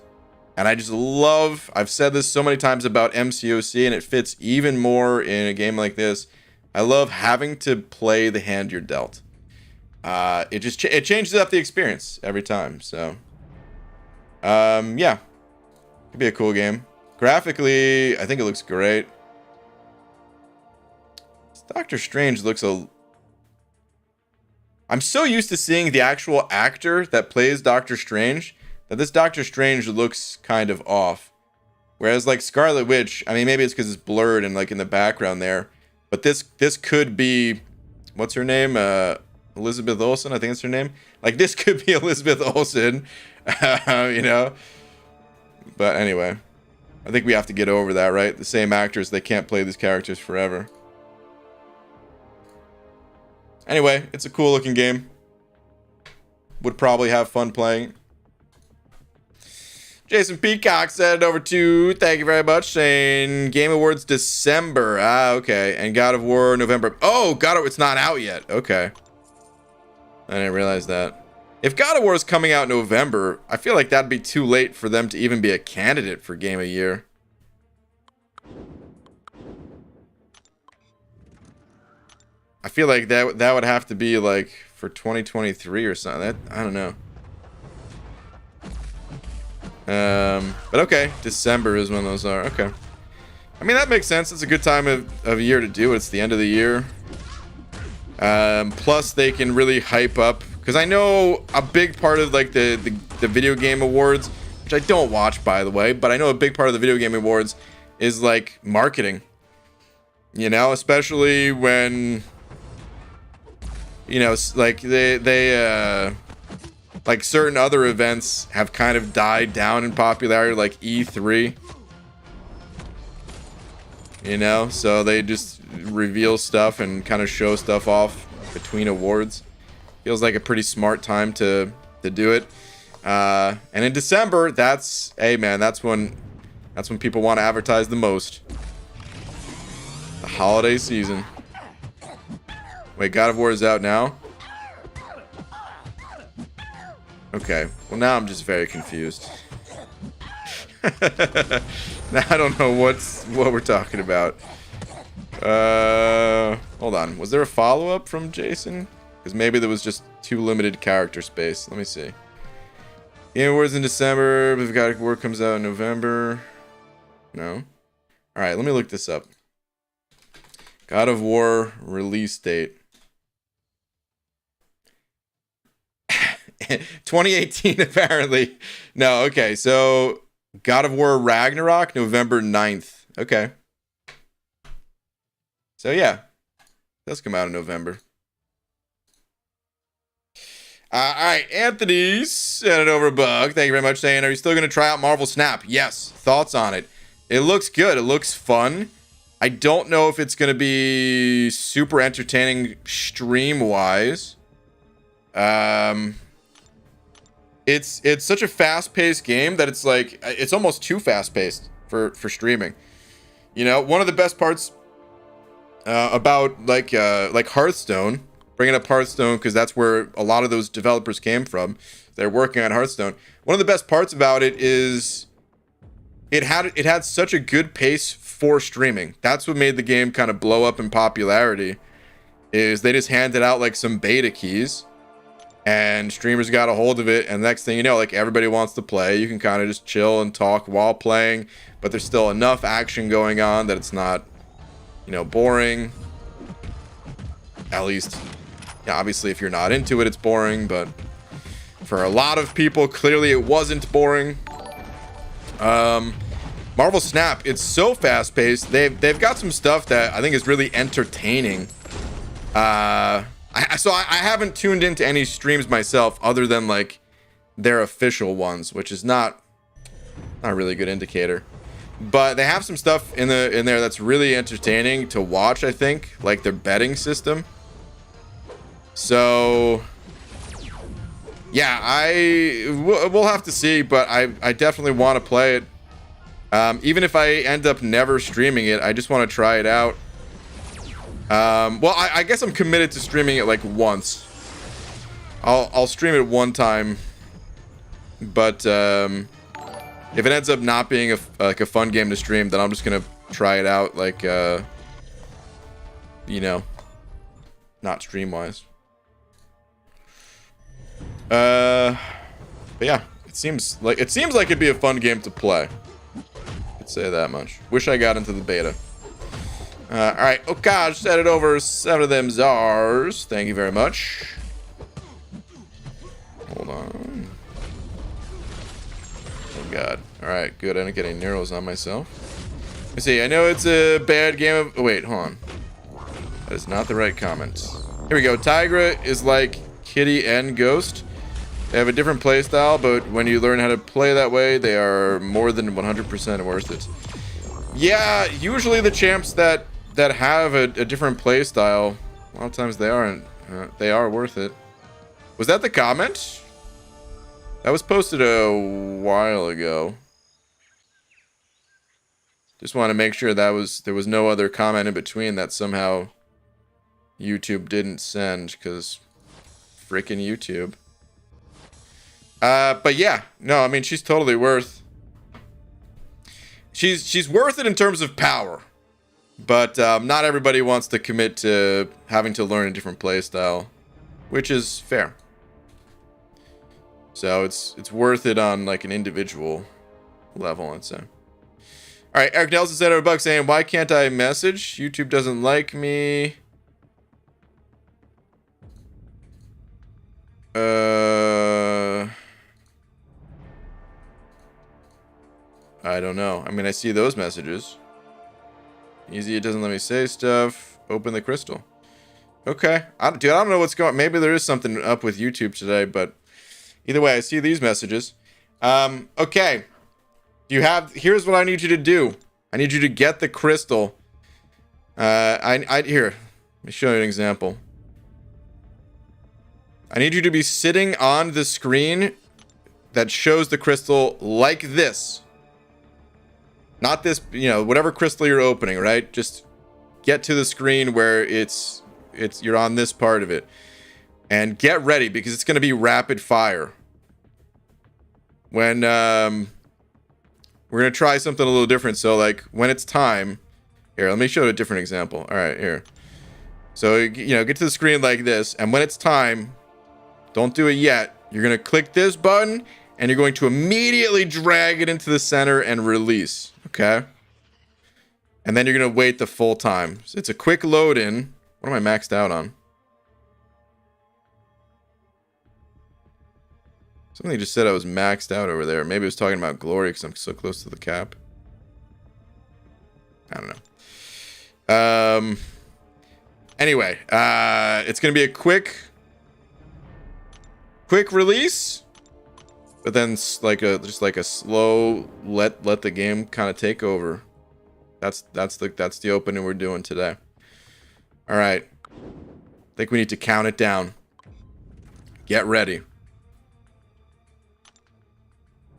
And I just love, I've said this so many times about MCOC, and it fits even more in a game like this. I love having to play the hand you're dealt. It changes up the experience every time. So, yeah, could be a cool game. Graphically, I think it looks great. Doctor Strange looks I'm so used to seeing the actual actor that plays Doctor Strange that this Doctor Strange looks kind of off. Whereas like Scarlet Witch, I mean, maybe it's because it's blurred and like in the background there. But this could be, what's her name? Elizabeth Olsen, I think that's her name. Like this could be Elizabeth Olsen, you know. But anyway, I think we have to get over that, right? The same actors, they can't play these characters forever. Anyway, it's a cool looking game. Would probably have fun playing. Jason Peacock said it over to, thank you very much, saying Game Awards December. Ah, okay. And God of War November. Oh, God of War, it's not out yet. Okay. I didn't realize that. If God of War is coming out in November, I feel like that'd be too late for them to even be a candidate for Game of Year. I feel like that would have to be like for 2023 or something. I don't know. But okay, December is when those are. Okay. I mean, that makes sense. It's a good time of year to do it. It's the end of the year. Plus, they can really hype up. Because I know a big part of like the video game awards, which I don't watch, by the way, but I know a big part of the video game awards is like marketing. You know, especially when, you know, like they like certain other events have kind of died down in popularity, like E3. You know, so they just reveal stuff and kind of show stuff off between awards. Feels like a pretty smart time to do it. And in December, hey man, that's when people want to advertise the most. The holiday season. Wait, God of War is out now? Okay, well now I'm just very confused. Now I don't know what we're talking about. Hold on. Was there a follow-up from Jason? Because maybe there was just too limited character space. Let me see. Game Awards in December. We've got War comes out in November. No. All right, let me look this up. God of War release date. 2018 apparently. No, okay. So God of War Ragnarok, November 9th. Okay. So yeah, it does come out in November. All right, Anthony sent it over a bug. Thank you very much, saying, are you still going to try out Marvel Snap? Yes. Thoughts on it? It looks good. It looks fun. I don't know if it's going to be super entertaining stream-wise. It's such a fast-paced game that it's like, it's almost too fast-paced for streaming. You know, one of the best parts about like Hearthstone, bringing up Hearthstone because that's where a lot of those developers came from. They're working on Hearthstone. One of the best parts about it is it had such a good pace for streaming. That's what made the game kind of blow up in popularity. Is they just handed out like some beta keys, and streamers got a hold of it, and next thing you know, like everybody wants to play. You can kind of just chill and talk while playing, but there's still enough action going on that it's not, you know, boring. At least, yeah, obviously if you're not into it, it's boring, but for a lot of people, clearly it wasn't boring. Marvel Snap, it's so fast-paced. They've got some stuff that I think is really entertaining. I haven't tuned into any streams myself other than like their official ones, which is not a really good indicator. But they have some stuff in there that's really entertaining to watch, I think, like their betting system. So yeah, we'll have to see, but I definitely want to play it. Even if I end up never streaming it, I just want to try it out. Well, I guess I'm committed to streaming it like once. I'll stream it one time, but if it ends up not being like a fun game to stream, then I'm just gonna try it out like you know, not stream wise. But yeah, it seems like it'd be a fun game to play. I'd say that much. Wish I got into the beta. All right, Okaj set it over 7 of them czars. Thank you very much. Hold on. Oh god. All right, good. I didn't get any neuros on myself. Let me see. I know it's a bad game of. Oh, wait, hold on. That is not the right comment. Here we go. Tigra is like Kitty and Ghost. They have a different playstyle, but when you learn how to play that way, they are more than 100% worth it. Yeah, usually the champs that have a different playstyle, a lot of times they aren't. They are worth it. Was that the comment? That was posted a while ago. Just want to make sure there was no other comment in between that somehow YouTube didn't send, because frickin' YouTube. But yeah, no, I mean, she's totally worth. She's worth it in terms of power, but not everybody wants to commit to having to learn a different playstyle, which is fair. So it's worth it on like an individual level, I'd say. All right, Eric Nelson said $100 saying, why can't I message? YouTube doesn't like me. I don't know. I mean, I see those messages. Easy, it doesn't let me say stuff. Open the crystal. Okay. Dude, I don't know what's going on. Maybe there is something up with YouTube today, but either way, I see these messages. Okay. Here's what I need you to do. I need you to get the crystal. Here, let me show you an example. I need you to be sitting on the screen that shows the crystal like this. Not this, whatever crystal you're opening, right? Just get to the screen where you're on this part of it. And get ready, because it's going to be rapid fire. When, we're going to try something a little different. So, like, when it's time... Here, let me show you a different example. All right, here. So, get to the screen like this. And when it's time, don't do it yet. You're going to click this button, and you're going to immediately drag it into the center and release. Okay? And then you're going to wait the full time. So it's a quick load in. What am I maxed out on? Somebody just said I was maxed out over there. Maybe it was talking about glory because I'm so close to the cap. I don't know. Anyway, it's gonna be a quick release, but then just like a slow let the game kind of take over. That's the opening we're doing today. All right, I think we need to count it down. Get ready.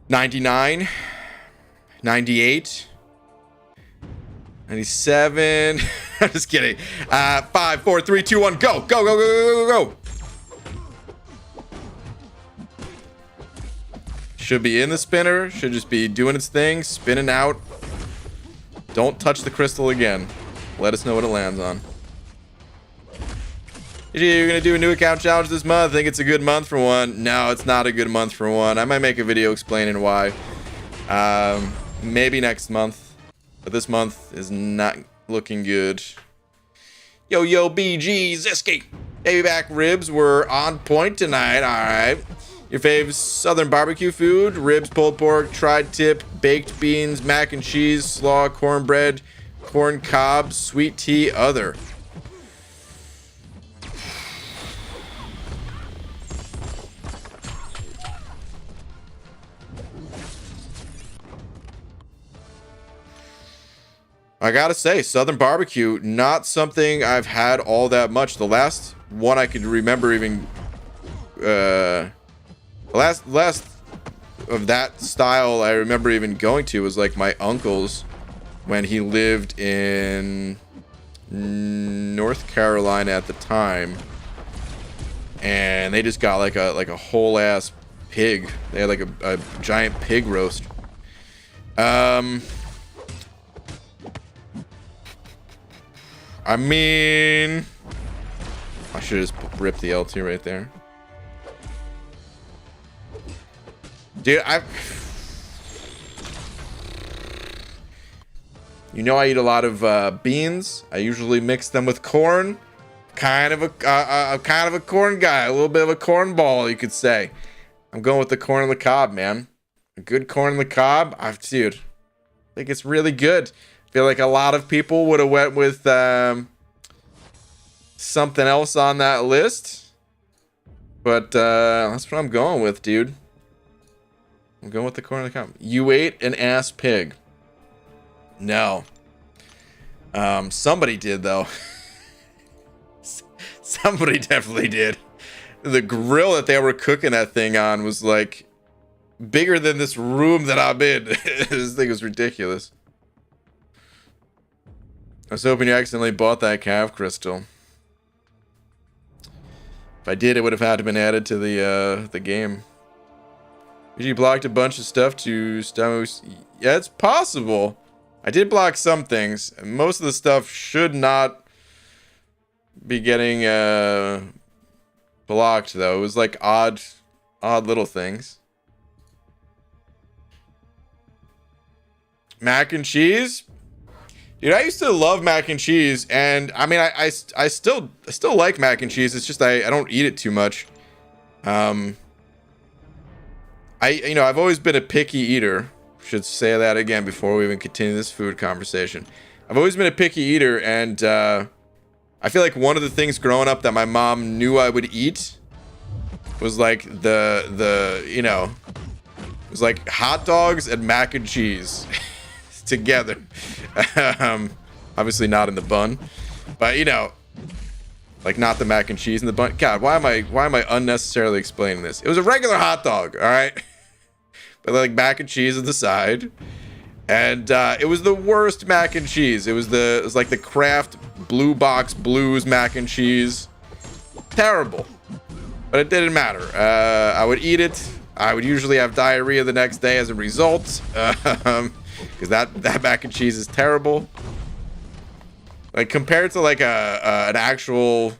99, 98, 97. I'm just kidding. 5, 4, 3, 2, 1, go, go, go, go, go, go, go. Should be in the spinner. Should just be doing its thing, spinning out. Don't touch the crystal again. Let us know what it lands on. You're gonna do a new account challenge this month. I think it's a good month for one. No, it's not a good month for one. I might make a video explaining why. Maybe next month, but this month is not looking good. Yo, BG, Ziski. Baby back ribs were on point tonight. All right. Your faves: southern barbecue food, ribs, pulled pork, tri-tip, baked beans, mac and cheese, slaw, cornbread, corn cob, sweet tea, other. I gotta say, southern barbecue, not something I've had all that much. The last one I could remember even, last of that style I remember even going to was like my uncle's when he lived in North Carolina at the time, and they just got like a whole ass pig. They had like a giant pig roast. I mean, I should have just ripped the L2 right there. Dude, you know I eat a lot of beans. I usually mix them with corn. Kind of a corn guy. A little bit of a corn ball, you could say. I'm going with the corn on the cob, man. A good corn on the cob. Dude, I think it's really good. I feel like a lot of people would have went with something else on that list. But that's what I'm going with, dude. I'm going with the corn on the cob. You ate an ass pig. No. Somebody did, though. Somebody definitely did. The grill that they were cooking that thing on was like bigger than this room that I'm in. This thing was ridiculous. I was hoping you accidentally bought that calf crystal. If I did, it would have had to been added to the game. You blocked a bunch of stuff to stomach. Yeah, it's possible. I did block some things. Most of the stuff should not be getting blocked, though. It was like odd little things. Mac and cheese. Dude, I used to love mac and cheese, and I mean, I still like mac and cheese. It's just I don't eat it too much. I've always been a picky eater. Should say that again before we even continue this food conversation. I've always been a picky eater, and I feel like one of the things growing up that my mom knew I would eat was like it was like hot dogs and mac and cheese. Together. Obviously not in the bun, but like not the mac and cheese in the bun. God, why am I unnecessarily explaining this? It was a regular hot dog, all right, but like mac and cheese on the side, and it was the worst mac and cheese. It was like the Kraft Blue Box Blues mac and cheese. Terrible, but it didn't matter. I would eat it. I would usually have diarrhea the next day as a result. Because that mac and cheese is terrible. Like compared to like an actual,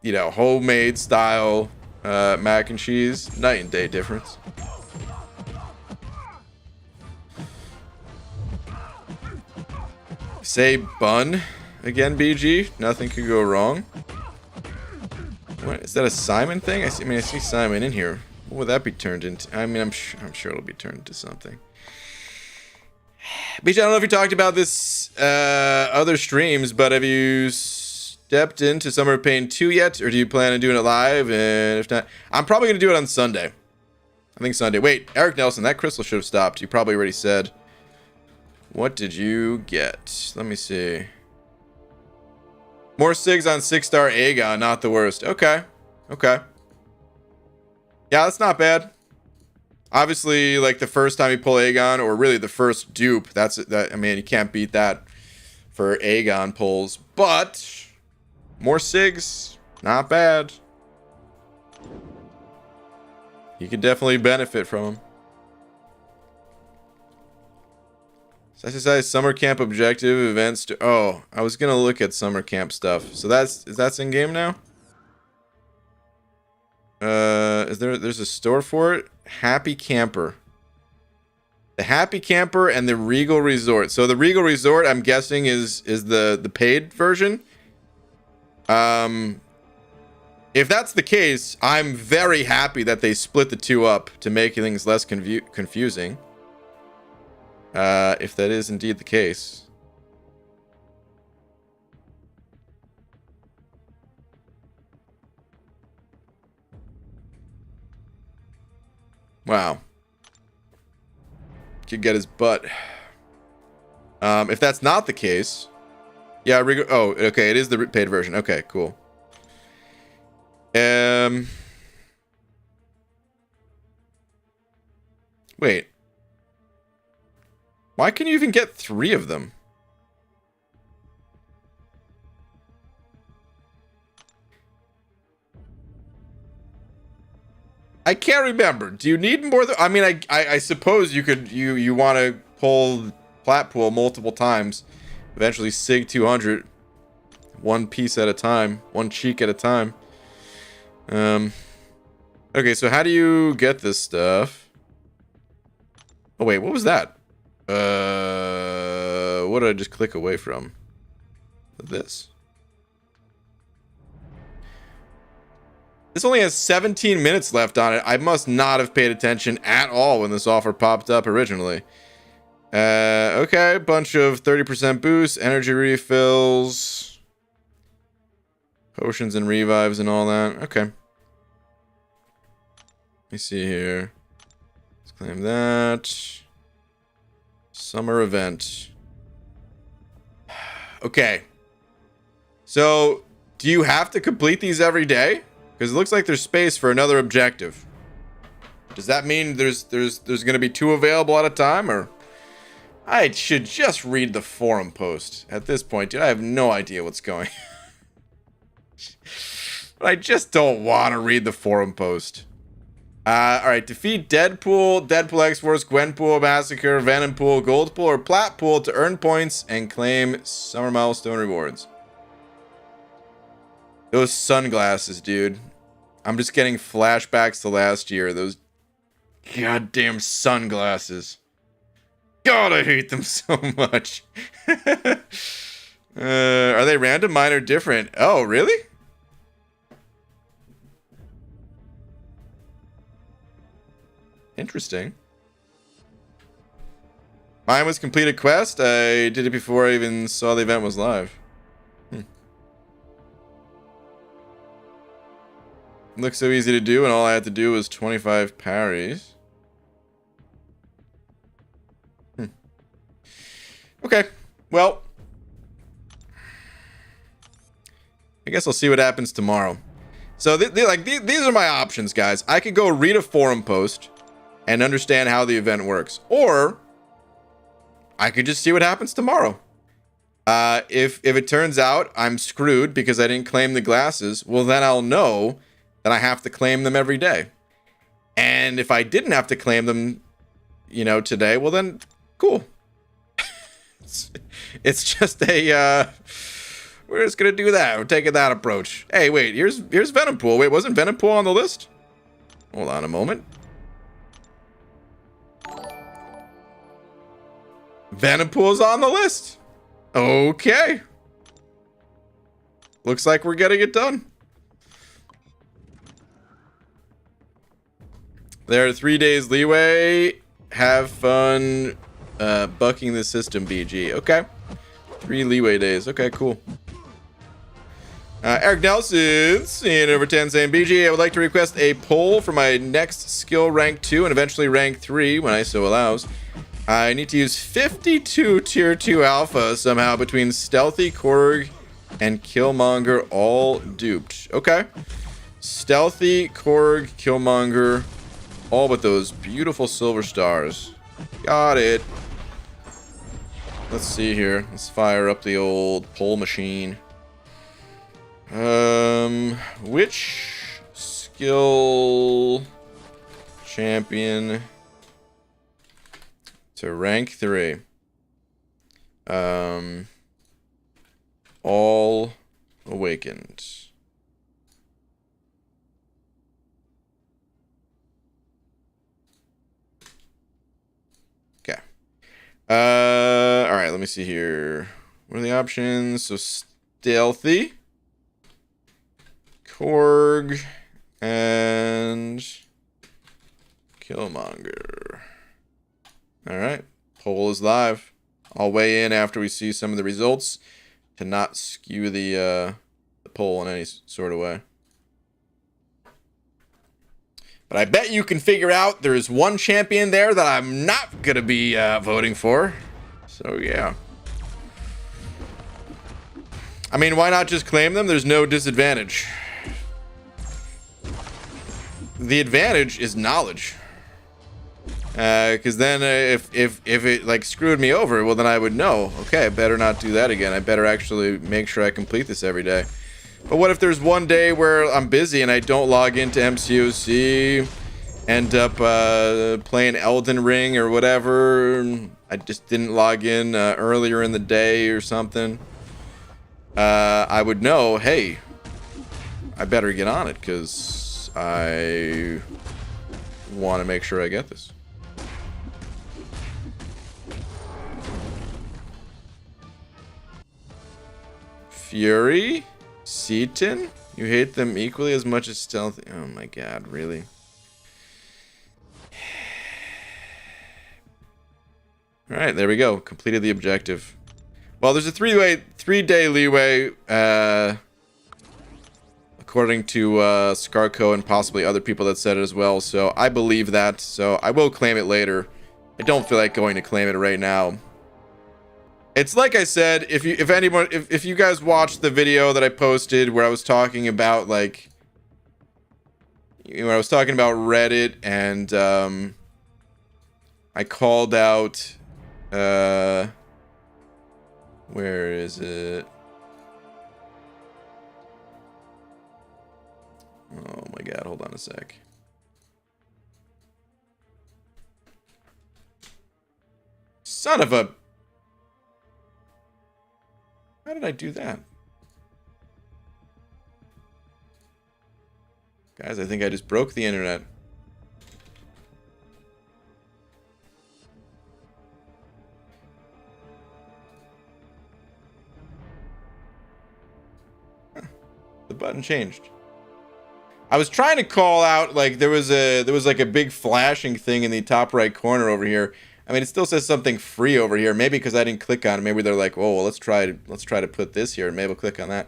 homemade style mac and cheese, night and day difference. Say bun again, BG. Nothing could go wrong. What is that, a Simon thing? I see Simon in here. What would that be turned into? I mean, I'm sure it'll be turned into something. Bitch, I don't know if you talked about this other streams, but have you stepped into Summer of Pain 2 yet, or do you plan on doing it live? And if not, I'm probably going to do it on Sunday. I think Sunday. Wait, Eric Nelson, that crystal should have stopped. You probably already said. What did you get? Let me see. More SIGs on 6-star Aegon, not the worst. Okay. Okay. Yeah, that's not bad. Obviously, like the first time you pull Aegon, or really the first dupe, that. I mean, you can't beat that for Aegon pulls. But more SIGs, not bad. You could definitely benefit from them. Exercise summer camp objective events. Oh, I was gonna look at summer camp stuff. So that's in game now. There's a store for it? Happy Camper. The Happy Camper and the Regal Resort. So the Regal Resort, I'm guessing, is the paid version. If that's the case, I'm very happy that they split the two up to make things less confusing. If that is indeed the case. Wow. Could get his butt. If that's not the case, yeah, oh, okay, it is the paid version. Okay, cool. Wait. Why can you even get 3 of them? I can't remember. Do you need more? I mean, I suppose you could. You want to pull plat pool multiple times. Eventually, sig 200, one piece at a time, one cheek at a time. Okay, so how do you get this stuff? Oh wait, what was that? What did I just click away from? This. This only has 17 minutes left on it. I must not have paid attention at all when this offer popped up originally. Okay, bunch of 30% boosts, energy refills, potions and revives and all that. Okay. Let me see here. Let's claim that. Summer event. Okay. So, do you have to complete these every day? Because it looks like there's space for another objective. Does that mean there's going to be 2 available at a time, or? I should just read the forum post at this point, dude. I have no idea what's going. But I just don't want to read the forum post. All right, defeat Deadpool, Deadpool X-Force, Gwenpool, Massacre, Venompool, Goldpool, or Platpool to earn points and claim summer milestone rewards. Those sunglasses, dude. I'm just getting flashbacks to last year. Those goddamn sunglasses. God, I hate them so much. Are they random, mine, or different? Oh, really? Interesting. Mine was complete a quest. I did it before I even saw the event was live. Looks so easy to do, and all I had to do was 25 parries. Okay, well, I guess I'll see what happens tomorrow. So these are my options, guys. I could go read a forum post and understand how the event works, or I could just see what happens tomorrow. If it turns out I'm screwed because I didn't claim the glasses, well, then I'll know that I have to claim them every day. And if I didn't have to claim them, you know, today, well then, cool. It's just a, we're just gonna do that. We're taking that approach. Hey, wait, here's Venompool. Wait, wasn't Venompool on the list? Hold on a moment. Venompool's on the list. Okay. Looks like we're getting it done. There are 3 days leeway. Have fun bucking the system, BG. Okay. 3 leeway days. Okay, cool. Eric Nelson, seeing over 10, saying, BG, I would like to request a poll for my next skill rank 2 and eventually rank 3 when ISO allows. I need to use 52 tier 2 alpha somehow between Stealthy, Korg, and Killmonger, all duped. Okay. Stealthy, Korg, Killmonger, all but those beautiful silver stars. Got it. Let's see here. Let's fire up the old poll machine. Which skill champion to rank 3? All awakened. Okay. All right, let me see here. What are the options? So Stealthy, Korg, and Killmonger. All right, poll is live. I'll weigh in after we see some of the results to not skew the poll in any sort of way. But I bet you can figure out there is one champion there that I'm not going to be voting for. So, yeah. I mean, why not just claim them? There's no disadvantage. The advantage is knowledge. Because then if it like screwed me over, well, then I would know. Okay, I better not do that again. I better actually make sure I complete this every day. But what if there's one day where I'm busy and I don't log into MCOC, end up playing Elden Ring or whatever? I just didn't log in earlier in the day or something. I would know, hey, I better get on it because I want to make sure I get this. Fury? Seaton? You hate them equally as much as Stealthy? Oh my god, really? Alright, there we go. Completed the objective. Well, there's a three-day leeway, according to Scarco and possibly other people that said it as well, so I believe that, so I will claim it later. I don't feel like going to claim it right now. It's like I said, if you guys watched the video that I posted where I was talking about like, I was talking about Reddit and I called out where is it? Oh my god, hold on a sec. Son of a... How did I do that? Guys, I think I just broke the internet. Huh. The button changed. I was trying to call out, like there was like a big flashing thing in the top right corner over here. I mean, it still says something free over here. Maybe because I didn't click on it. Maybe they're like, oh, well, let's try to put this here. Maybe I'll click on that.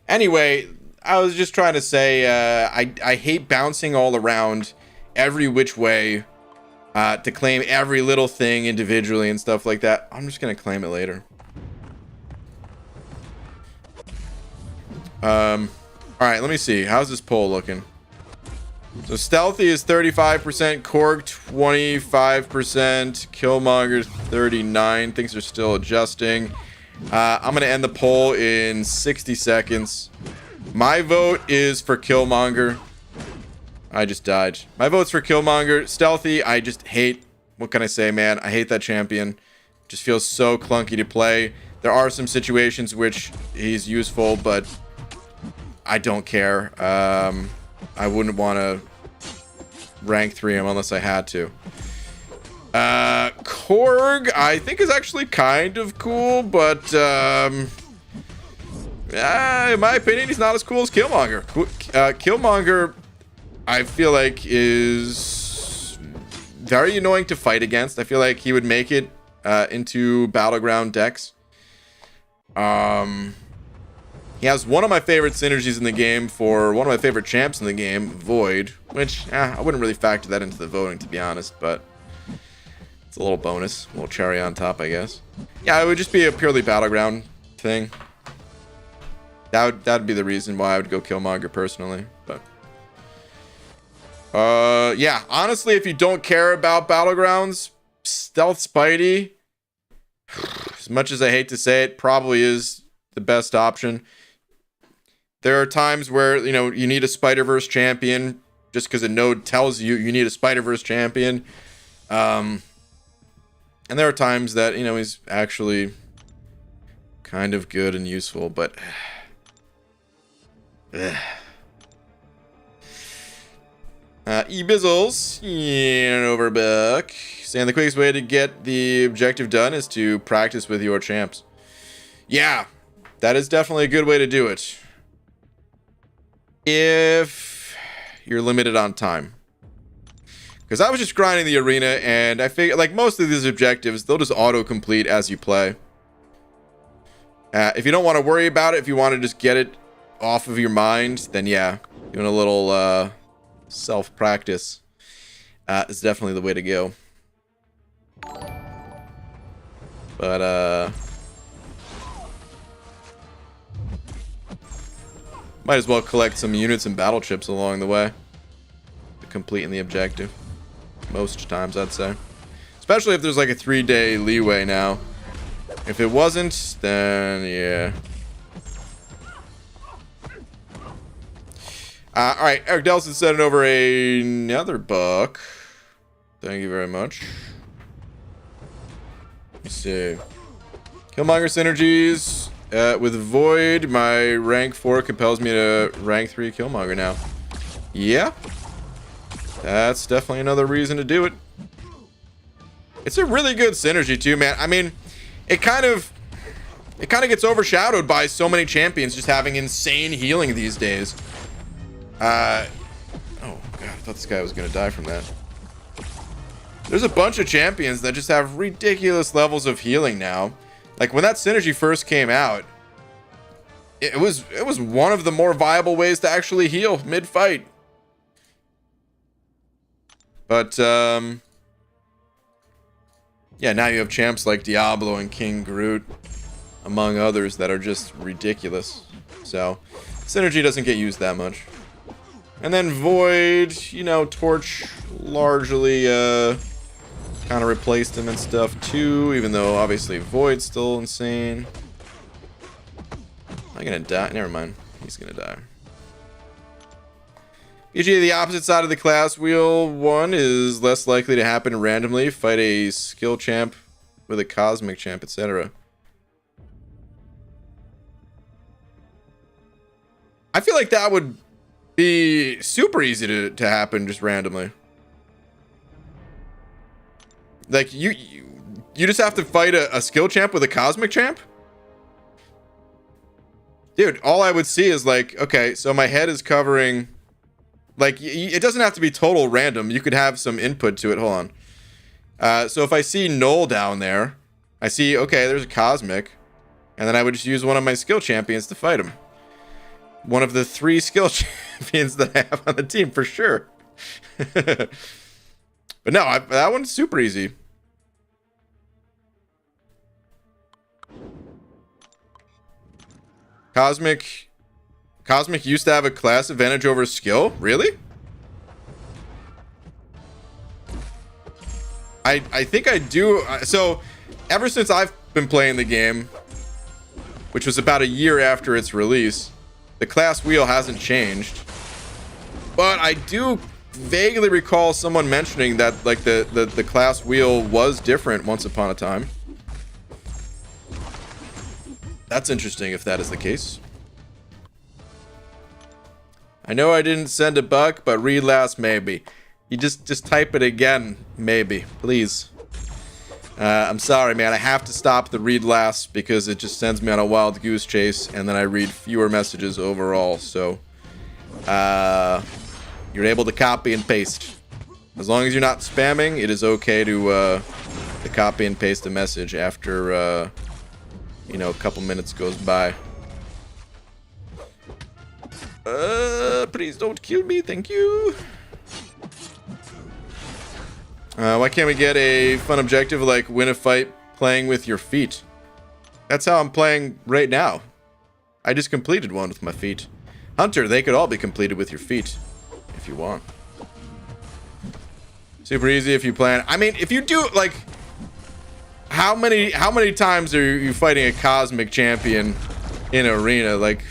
Anyway, I was just trying to say I hate bouncing all around every which way to claim every little thing individually and stuff like that. I'm just going to claim it later. All right, let me see. How's this poll looking? So Stealthy is 35%, Korg 25%, Killmonger 39%. Things are still adjusting. I'm going to end the poll in 60 seconds. My vote is for Killmonger. I just died. My vote's for Killmonger. Stealthy, I just hate. What can I say, man? I hate that champion. Just feels so clunky to play. There are some situations which he's useful, but I don't care. I wouldn't want to rank 3 him unless I had to. Korg, I think is actually kind of cool, but in my opinion, he's not as cool as Killmonger. Killmonger, I feel like, is very annoying to fight against. I feel like he would make it into Battleground decks. He has one of my favorite synergies in the game for one of my favorite champs in the game, Void, which I wouldn't really factor that into the voting, to be honest, but it's a little bonus, a little cherry on top, I guess. Yeah, it would just be a purely battleground thing. That'd be the reason why I would go Killmonger personally, but yeah, honestly, if you don't care about Battlegrounds, Stealth Spidey, as much as I hate to say it, probably is the best option. There are times where, you know, you need a Spider-Verse champion just because a node tells you you need a Spider-Verse champion. And there are times that, you know, he's actually kind of good and useful, but E-Bizzles, and Overbuck, saying the quickest way to get the objective done is to practice with your champs. Yeah, that is definitely a good way to do it. If you're limited on time. Because I was just grinding the arena, and I figured, like, most of these objectives, they'll just auto-complete as you play. If you don't want to worry about it, if you want to just get it off of your mind, then yeah, doing a little self-practice is definitely the way to go. But might as well collect some units and battle chips along the way to completing the objective. Most times, I'd say. Especially if there's like a 3-day leeway now. If it wasn't, then yeah. Alright, Eric Delson sending over another buck. Thank you very much. Let's see. Killmonger synergies. With Void, my rank 4 compels me to rank 3 Killmonger now. Yeah. That's definitely another reason to do it. It's a really good synergy too, man. I mean, it kind of gets overshadowed by so many champions just having insane healing these days. Oh god, I thought this guy was gonna die from that. There's a bunch of champions that just have ridiculous levels of healing now. Like when that synergy first came out, it was one of the more viable ways to actually heal mid-fight. But yeah, now you have champs like Diablo and King Groot, among others, that are just ridiculous. So synergy doesn't get used that much. And then Void, you know, Torch largely kind of replaced him and stuff too, even though obviously Void's still insane. Am I gonna die? Never mind. He's gonna die. Usually the opposite side of the class wheel one is less likely to happen randomly. Fight a skill champ with a cosmic champ, etc. I feel like that would be super easy to happen just randomly. Like you just have to fight a skill champ with a cosmic champ? Dude, all I would see is like, okay, so my head is covering, like, it doesn't have to be total random. You could have some input to it. Hold on. So if I see Null down there, I see, okay, there's a cosmic, and then I would just use one of my skill champions to fight him. One of the 3 skill champions that I have on the team for sure. But no, that one's super easy. Cosmic used to have a class advantage over skill? Really? I think I do. So, ever since I've been playing the game, which was about a year after its release, the class wheel hasn't changed. But I do vaguely recall someone mentioning that like the class wheel was different once upon a time. That's interesting if that is the case. I know I didn't send a buck, but read last maybe. You just type it again, maybe, please. I'm sorry, man. I have to stop the read last because it just sends me on a wild goose chase, and then I read fewer messages overall. So, you're able to copy and paste. As long as you're not spamming, it is okay to copy and paste a message after, you know, a couple minutes goes by. Please don't kill me, thank you. Why can't we get a fun objective like win a fight playing with your feet? That's how I'm playing right now. I just completed one with my feet. Hunter, they could all be completed with your feet if you want. Super easy if you plan. I mean, if you do, like, how many times are you fighting a cosmic champion in arena? Like,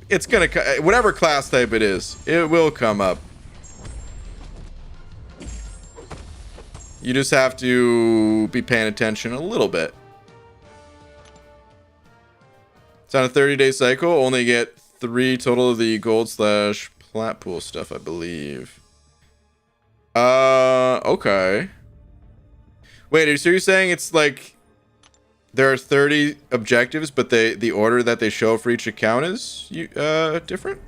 it's gonna, whatever class type it is, it will come up. You just have to be paying attention a little bit. It's on a 30-day cycle. Only get 3 total of the gold / plat pool stuff, I believe. Okay. Wait, so you're saying it's like there are 30 objectives, but the order that they show for each account is different?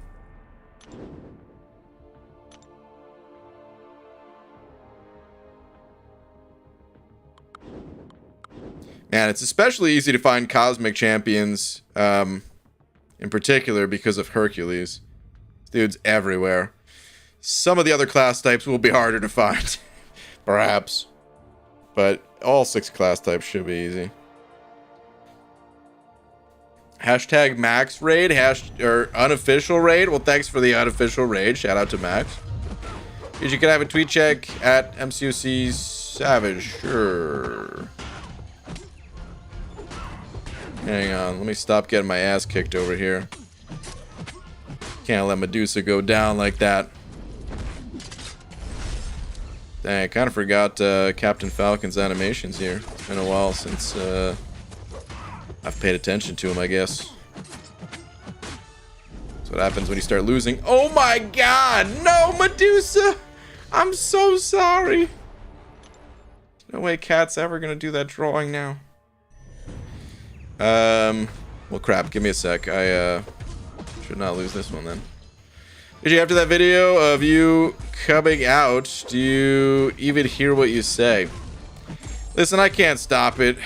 Man, it's especially easy to find cosmic champions, in particular because of Hercules. This dude's everywhere. Some of the other class types will be harder to find, perhaps. But all 6 class types should be easy. Hashtag Max raid, or unofficial raid. Well, thanks for the unofficial raid. Shout out to Max. You can have a tweet check at MCOC Savage. Sure. Hang on, let me stop getting my ass kicked over here. Can't let Medusa go down like that. Dang, I kind of forgot Captain Falcon's animations here. It's been a while since I've paid attention to him, I guess. That's what happens when you start losing. Oh my god! No, Medusa! I'm so sorry! No way Cat's ever gonna do that drawing now. Well, crap, give me a sec. I should not lose this one then. Did you, after that video of you coming out, do you even hear what you say? Listen, I can't stop it.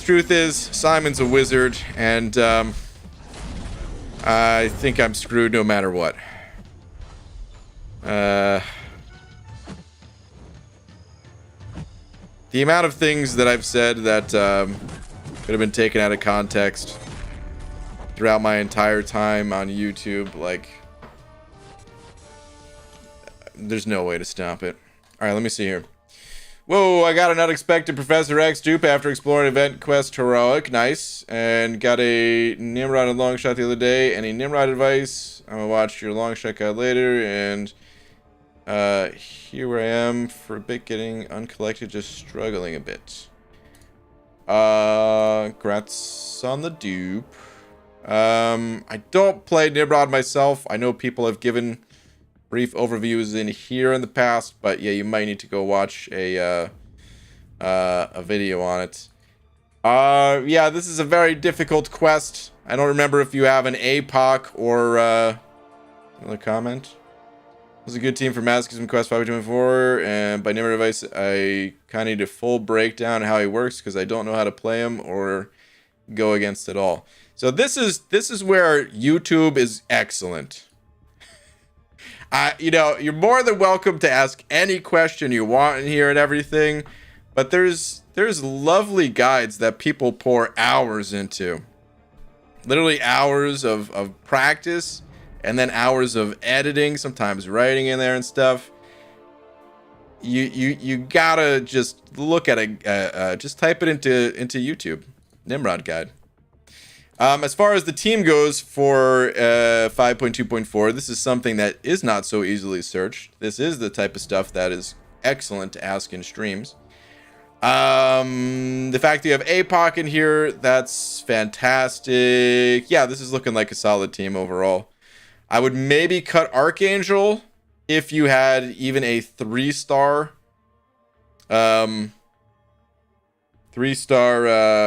Truth is, Simon's a wizard, and I think I'm screwed no matter what. The amount of things that I've said that could have been taken out of context throughout my entire time on YouTube, like, there's no way to stop it. Alright, let me see here. Whoa, I got an unexpected Professor X dupe after exploring Event Quest Heroic. Nice. And got a Nimrod and long shot the other day, and a Nimrod advice. I'm gonna watch your long shot guide later, and here where I am for a bit, getting uncollected, just struggling a bit. Congrats on the dupe. I don't play Nimrod myself. I know people have given brief overviews in here in the past, but yeah, you might need to go watch a video on it. Yeah, this is a very difficult quest. I don't remember if you have an APOC or another comment. It was a good team for Masochism Quest 524, and by Nimrod advice, I kind of need a full breakdown of how he works because I don't know how to play him or go against it all. So this is where YouTube is excellent. You know, you're more than welcome to ask any question you want in here and everything, but there's lovely guides that people pour hours into. Literally hours of practice, and then hours of editing, sometimes writing in there and stuff. You gotta just look at just type it into YouTube. Nimrod guide. As far as the team goes for 5.2.4, this is something that is not so easily searched. This is the type of stuff that is excellent to ask in streams. The fact that you have APOC in here, that's fantastic. Yeah, this is looking like a solid team overall. I would maybe cut Archangel if you had even a 3-star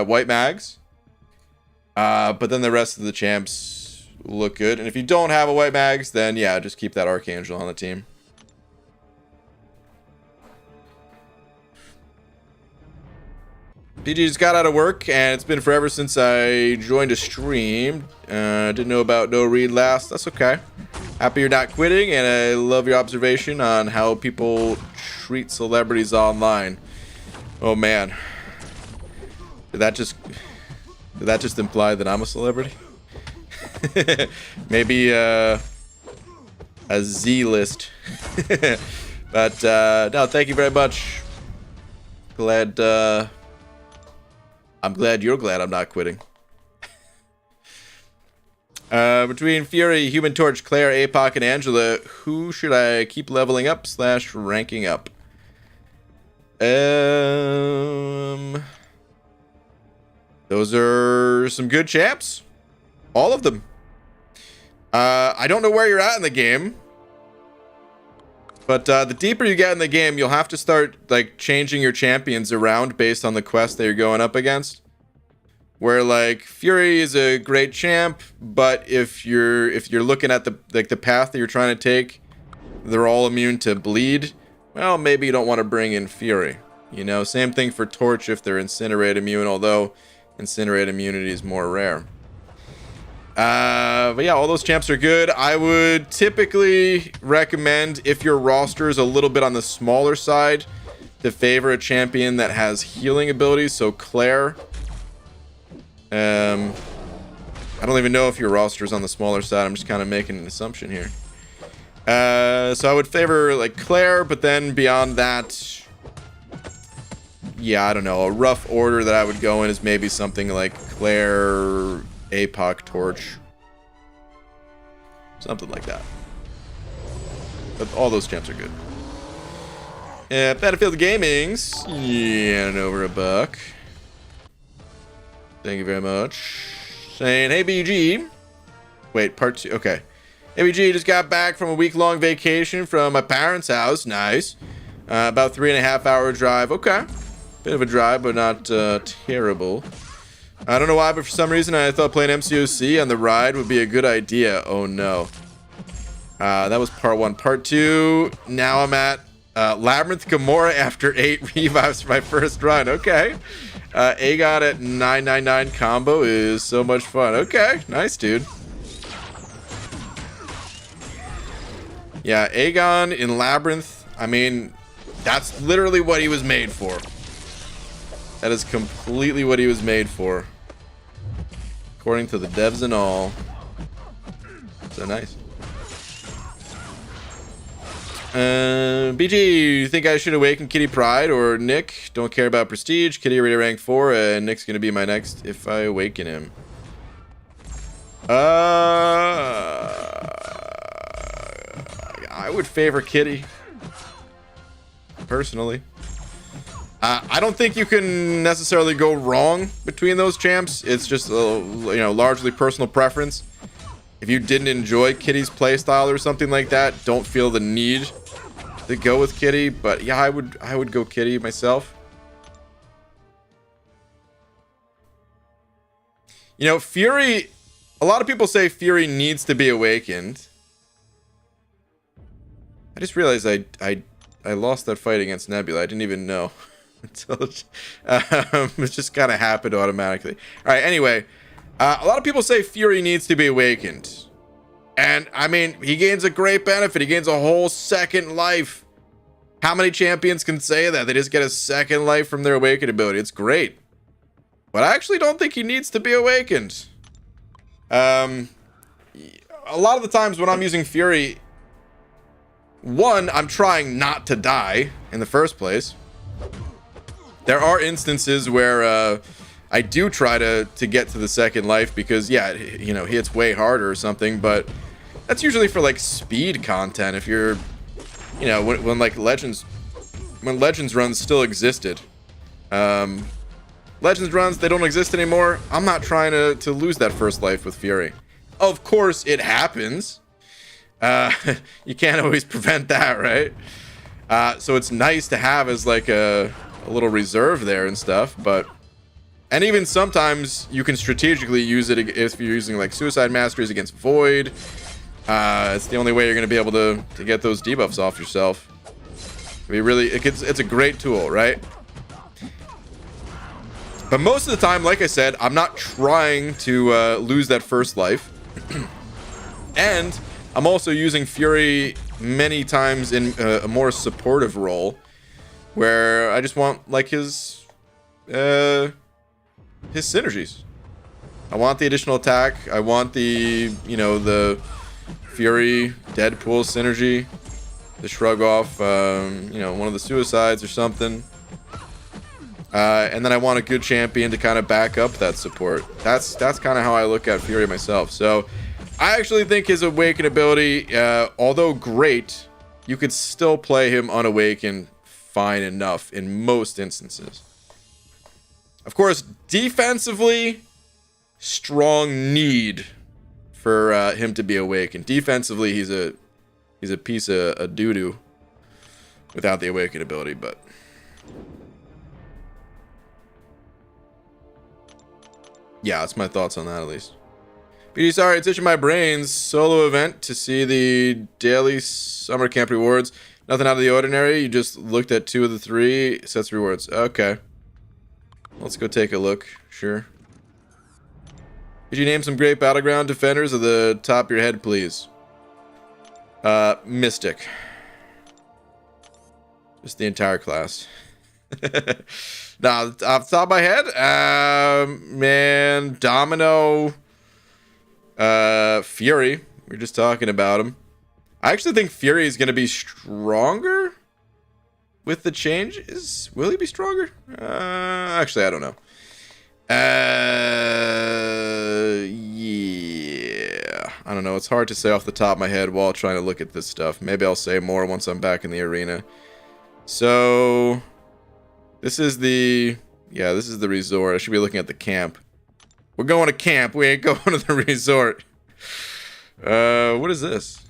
white mags. But then the rest of the champs look good. And if you don't have a white mags, then yeah, just keep that Archangel on the team. PG just got out of work, and it's been forever since I joined a stream. Didn't know about No Read last. That's okay. Happy you're not quitting, and I love your observation on how people treat celebrities online. Oh man, did that just imply that I'm a celebrity? Maybe a Z-list. But no, thank you very much. I'm glad you're glad I'm not quitting. Between Fury, Human Torch, Claire, APOC, and Angela, who should I keep leveling up / ranking up? Those are some good champs. All of them. I don't know where you're at in the game. But the deeper you get in the game, you'll have to start like changing your champions around based on the quest that you're going up against. Where like Fury is a great champ, but if you're looking at the path that you're trying to take, they're all immune to bleed. Well, maybe you don't want to bring in Fury. You know, same thing for Torch if they're Incinerate immune, although Incinerate immunity is more rare. But yeah, all those champs are good. I would typically recommend, if your roster is a little bit on the smaller side, to favor a champion that has healing abilities. So Claire. I don't even know if your roster is on the smaller side. I'm just kind of making an assumption here. So I would favor like Claire, but then beyond that, yeah, I don't know. A rough order that I would go in is maybe something like Claire, APOC, Torch, something like that. But all those champs are good. Battlefield Gaming's, yeah, and over $1. Thank you very much. Saying, hey BG. Wait, part 2. Okay. Hey BG, just got back from a week-long vacation from my parents' house. Nice. About 3.5 hour drive. Okay. Bit of a drive, but not terrible. I don't know why, but for some reason I thought playing MCOC on the ride would be a good idea. Oh no. That was part 1. Part 2, now I'm at Labyrinth Gamora after 8 revives for my first run. Okay. Aegon at 999 combo is so much fun. Okay, nice, dude. Yeah, Aegon in Labyrinth, I mean, that's literally what he was made for. That is completely what he was made for. According to the devs and all. So nice. BG, you think I should awaken Kitty Pride or Nick? Don't care about prestige. Kitty already rank 4, and Nick's gonna be my next if I awaken him. I would favor Kitty. Personally. I don't think you can necessarily go wrong between those champs. It's just, you know, largely personal preference. If you didn't enjoy Kitty's playstyle or something like that, don't feel the need to go with Kitty. But yeah, I would go Kitty myself. You know, Fury, a lot of people say Fury needs to be awakened. I just realized I lost that fight against Nebula. I didn't even know. It just kind of happened automatically. All right, anyway, a lot of people say Fury needs to be awakened. And, I mean, he gains a great benefit. He gains a whole second life. How many champions can say that? They just get a second life from their awakened ability. It's great. But I actually don't think he needs to be awakened. A lot of the times when I'm using Fury, one, I'm trying not to die in the first place. There are instances where I do try to get to the second life because, yeah, you know, hits way harder or something, but that's usually for like speed content. If you're, you know, when like Legends runs still existed. Legends runs, they don't exist anymore. I'm not trying to lose that first life with Fury. Of course it happens. You can't always prevent that, right? So it's nice to have as like a little reserve there and stuff, and even sometimes you can strategically use it if you're using like Suicide Masteries against Void. It's the only way you're going to be able to get those debuffs off yourself. It's a great tool, right? But most of the time, like I said, I'm not trying to lose that first life. And I'm also using Fury many times in a more supportive role, where I just want like his synergies. I want the additional attack. I want the, you know, the Fury Deadpool synergy, the shrug off, you know, one of the suicides or something. And then I want a good champion to kind of back up that support. That's kind of how I look at Fury myself. So I actually think his Awaken ability, although great, you could still play him unawakened fine enough in most instances. Of course, defensively, strong need for him to be awakened. Defensively, he's a piece of doo-doo without the Awaken ability, but yeah, that's my thoughts on that at least. BD, sorry, it's itching my brains. Solo event to see the daily summer camp rewards. Nothing out of the ordinary. You just looked at 2 of the 3 sets of rewards. Okay. Let's go take a look. Sure. Could you name some great Battleground defenders at the top of your head, please? Mystic. Just the entire class. Now, off the top of my head, man, Domino, Fury. We were just talking about him. I actually think Fury is going to be stronger with the changes. Will he be stronger? Actually, I don't know. Yeah. I don't know. It's hard to say off the top of my head while trying to look at this stuff. Maybe I'll say more once I'm back in the arena. So this is the, yeah, this is the resort. I should be looking at the camp. We're going to camp. We ain't going to the resort. What is this?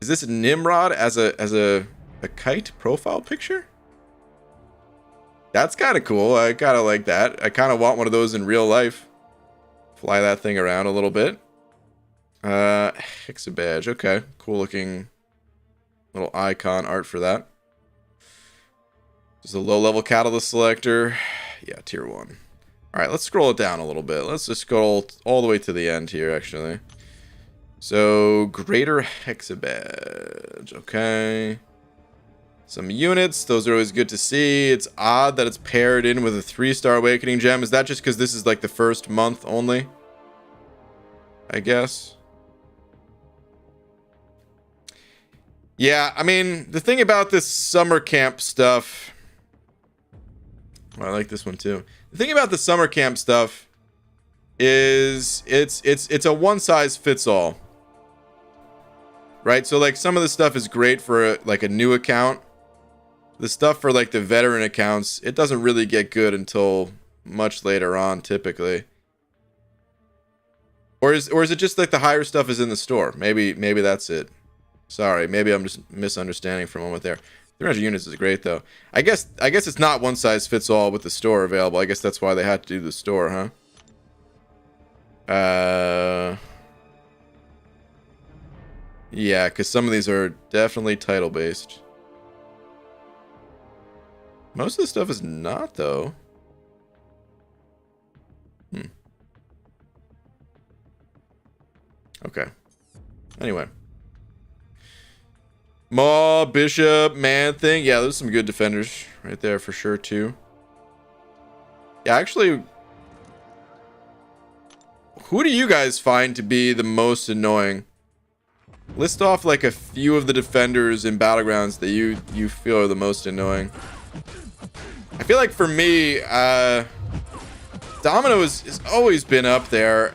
Is this Nimrod as a kite profile picture? That's kind of cool. I kind of like that. I kind of want one of those in real life. Fly that thing around a little bit. Hexa badge. Okay. Cool looking little icon art for that. Just a low level catalyst selector. Yeah, tier 1. Alright, let's scroll it down a little bit. Let's just scroll all the way to the end here, actually. So, greater Hexa badge. Okay. Some units. Those are always good to see. It's odd that it's paired in with a 3-star Awakening gem. Is that just because this is like the first month only? I guess. Yeah, I mean, the thing about this summer camp stuff... Oh, I like this one too. The thing about the summer camp stuff is it's a one-size-fits-all. Right? So like some of the stuff is great for like a new account. The stuff for like the veteran accounts, it doesn't really get good until much later on typically. Or is it just like the higher stuff is in the store? Maybe that's it. Sorry, maybe I'm just misunderstanding for a moment there. 300 units is great though. I guess it's not one size fits all with the store available. I guess that's why they had to do the store, huh? Yeah, because some of these are definitely title based. Most of the stuff is not though. Okay. Anyway. Maw, Bishop, Man Thing. Yeah, there's some good defenders right there for sure, too. Yeah, actually, who do you guys find to be the most annoying? List off like a few of the defenders in Battlegrounds that you feel are the most annoying. I feel like for me, Domino has always been up there.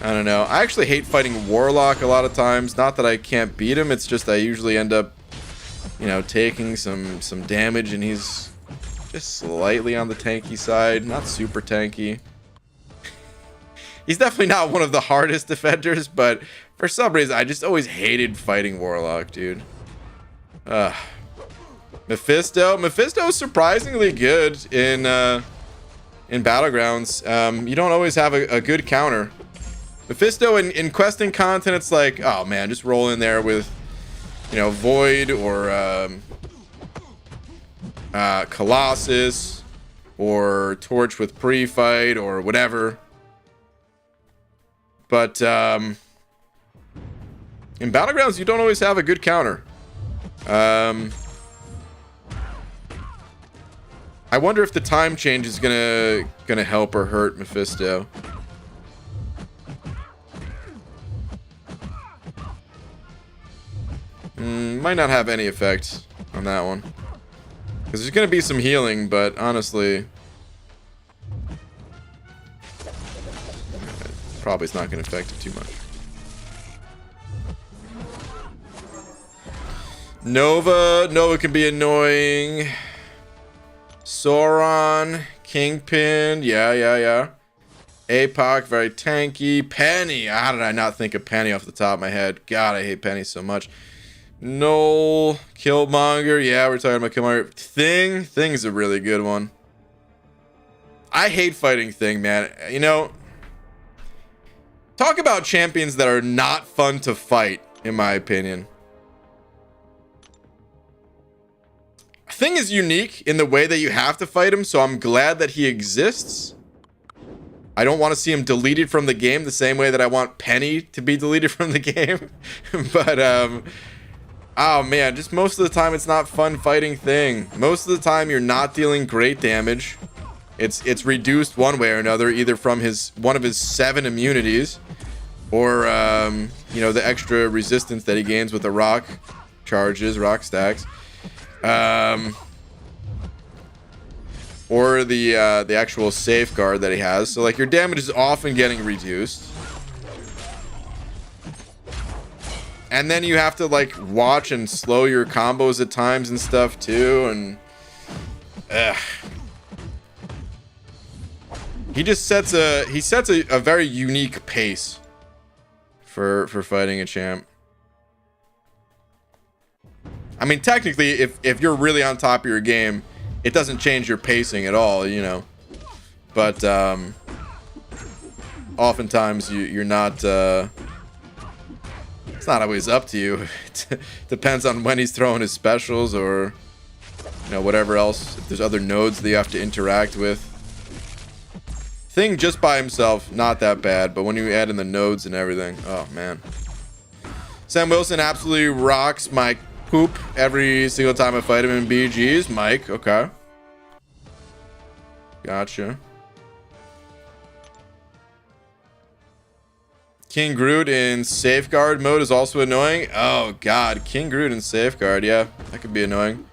I don't know. I actually hate fighting Warlock a lot of times. Not that I can't beat him. It's just I usually end up, you know, taking some damage, and he's just slightly on the tanky side. Not super tanky. He's definitely not one of the hardest defenders, but for some reason, I just always hated fighting Warlock, dude. Mephisto. Mephisto is surprisingly good in Battlegrounds. You don't always have a good counter. Mephisto in questing content, it's like, oh man, just roll in there with, you know, Void or Colossus or Torch with pre-fight or whatever. But in Battlegrounds, you don't always have a good counter. I wonder if the time change is gonna help or hurt Mephisto. Might not have any effect on that one. Because there's going to be some healing, but honestly... probably it's not going to affect it too much. Nova can be annoying. Sauron, Kingpin, yeah. APOC, very tanky. Penny, how did I not think of Penny off the top of my head? God, I hate Penny so much. Null, Killmonger, yeah, we're talking about Killmonger. Thing's a really good one. I hate fighting Thing, man. You know, talk about champions that are not fun to fight, in my opinion. Thing is unique in the way that you have to fight him, so I'm glad that he exists. I don't want to see him deleted from the game the same way that I want Penny to be deleted from the game. But, oh man, just most of the time it's not fun fighting Thing. Most of the time you're not dealing great damage. It's reduced one way or another, either from one of his 7 immunities, or you know, the extra resistance that he gains with the rock charges, rock stacks, or the actual safeguard that he has. So like your damage is often getting reduced. And then you have to like watch and slow your combos at times and stuff too, and he just sets a very unique pace for fighting a champ. I mean, technically, if you're really on top of your game, it doesn't change your pacing at all, you know. But oftentimes you're not. It's not always up to you. It depends on when he's throwing his specials, or you know, whatever else. If there's other nodes that you have to interact with. Thing just by himself, not that bad, but when you add in the nodes and everything, oh man. Sam Wilson absolutely rocks my poop every single time I fight him in BGs. Mike, okay. Gotcha. King Groot in Safeguard mode is also annoying. Oh god, King Groot in Safeguard, yeah, that could be annoying.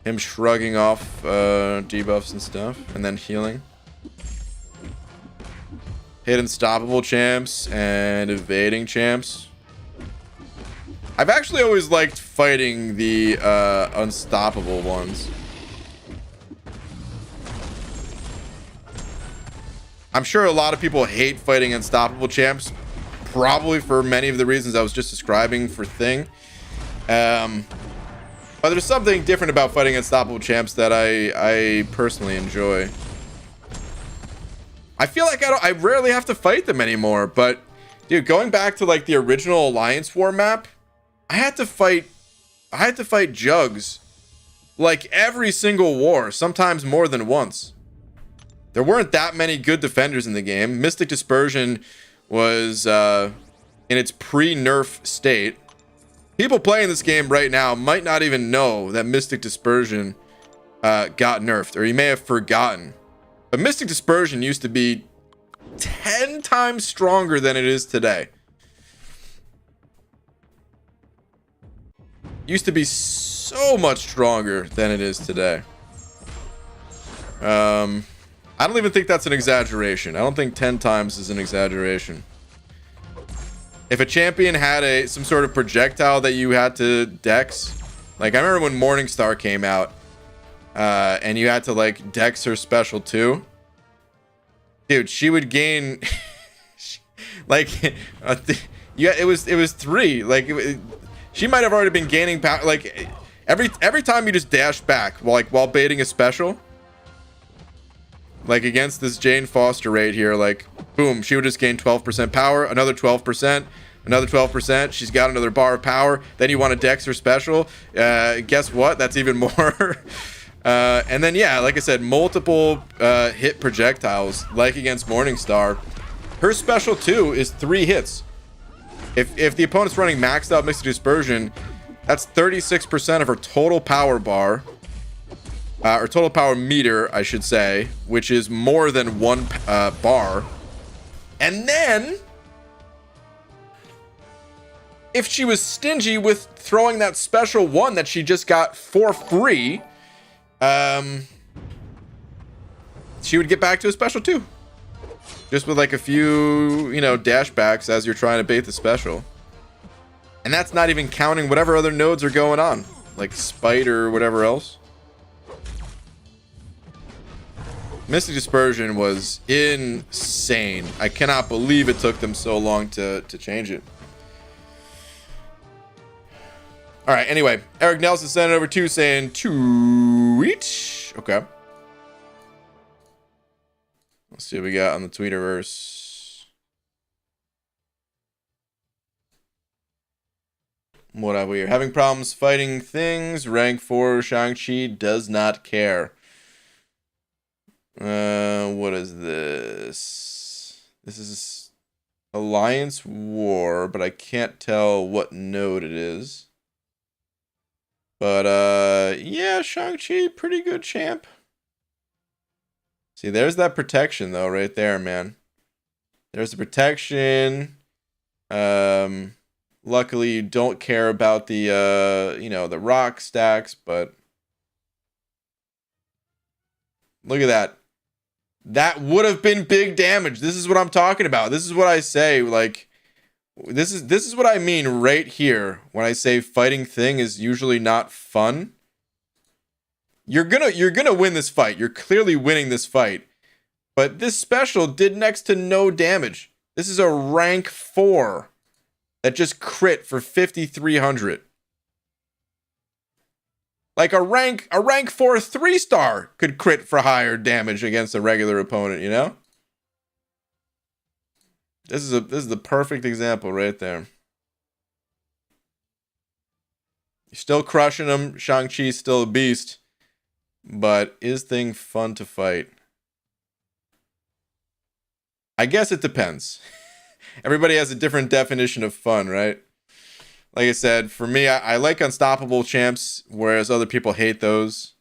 Him shrugging off debuffs and stuff, and then healing. Hit unstoppable champs and evading champs. I've actually always liked fighting the unstoppable ones. I'm sure a lot of people hate fighting unstoppable champs, probably for many of the reasons I was just describing for Thing. But there's something different about fighting unstoppable champs that I personally enjoy. I feel like I rarely have to fight them anymore, but dude, going back to like the original Alliance War map, I had to fight Jugs like every single war, sometimes more than once. There weren't that many good defenders in the game. Mystic Dispersion was in its pre-nerf state. People playing this game right now might not even know that Mystic Dispersion got nerfed, or you may have forgotten. But Mystic Dispersion used to be 10 times stronger than it is today. Used to be so much stronger than it is today. I don't even think that's an exaggeration. I don't think 10 times is an exaggeration. If a champion had some sort of projectile that you had to dex, like I remember when Morningstar came out, and you had to like dex her special too. Dude, she would gain like yeah, it was 3. Like she might have already been gaining power. Like every time you just dash back while baiting a special. Like against this Jane Foster right here, like boom, she would just gain 12% power, another 12%, another 12%. She's got another bar of power. Then you want to dex her special. Guess what? That's even more. And then, yeah, like I said, multiple hit projectiles, like against Morningstar. Her special, too, is 3 hits. If the opponent's running maxed out Mystic Dispersion, that's 36% of her total power bar. Or total power meter, I should say, which is more than 1 bar. And then, if she was stingy with throwing that special 1 that she just got for free, she would get back to a special 2. Just with like a few, you know, dashbacks as you're trying to bait the special. And that's not even counting whatever other nodes are going on, like Spite or whatever else. Mystic Dispersion was insane. I cannot believe it took them so long to change it. All right, anyway, Eric Nelson sent it over to saying tweet. Okay. Let's see what we got on the Tweeterverse. What have we here? Having problems fighting things. Rank 4 Shang-Chi does not care. What is this? This is Alliance War, but I can't tell what node it is. But, yeah, Shang-Chi, pretty good champ. See, there's that protection, though, right there, man. There's the protection. Luckily, you don't care about the, you know, the rock stacks, but look at that. That would have been big damage. This is what I'm talking about. This is what I say, like, this is what I mean right here when I say fighting thing is usually not fun. You're gonna win this fight. You're clearly winning this fight. But this special did next to no damage. This is a rank 4 that just crit for 5,300. Like a rank 4 3-star could crit for higher damage against a regular opponent, you know? This is the perfect example right there. You're still crushing them. Shang-Chi's still a beast. But is thing fun to fight? I guess it depends. Everybody has a different definition of fun, right? Like I said, for me, I like unstoppable champs, whereas other people hate those.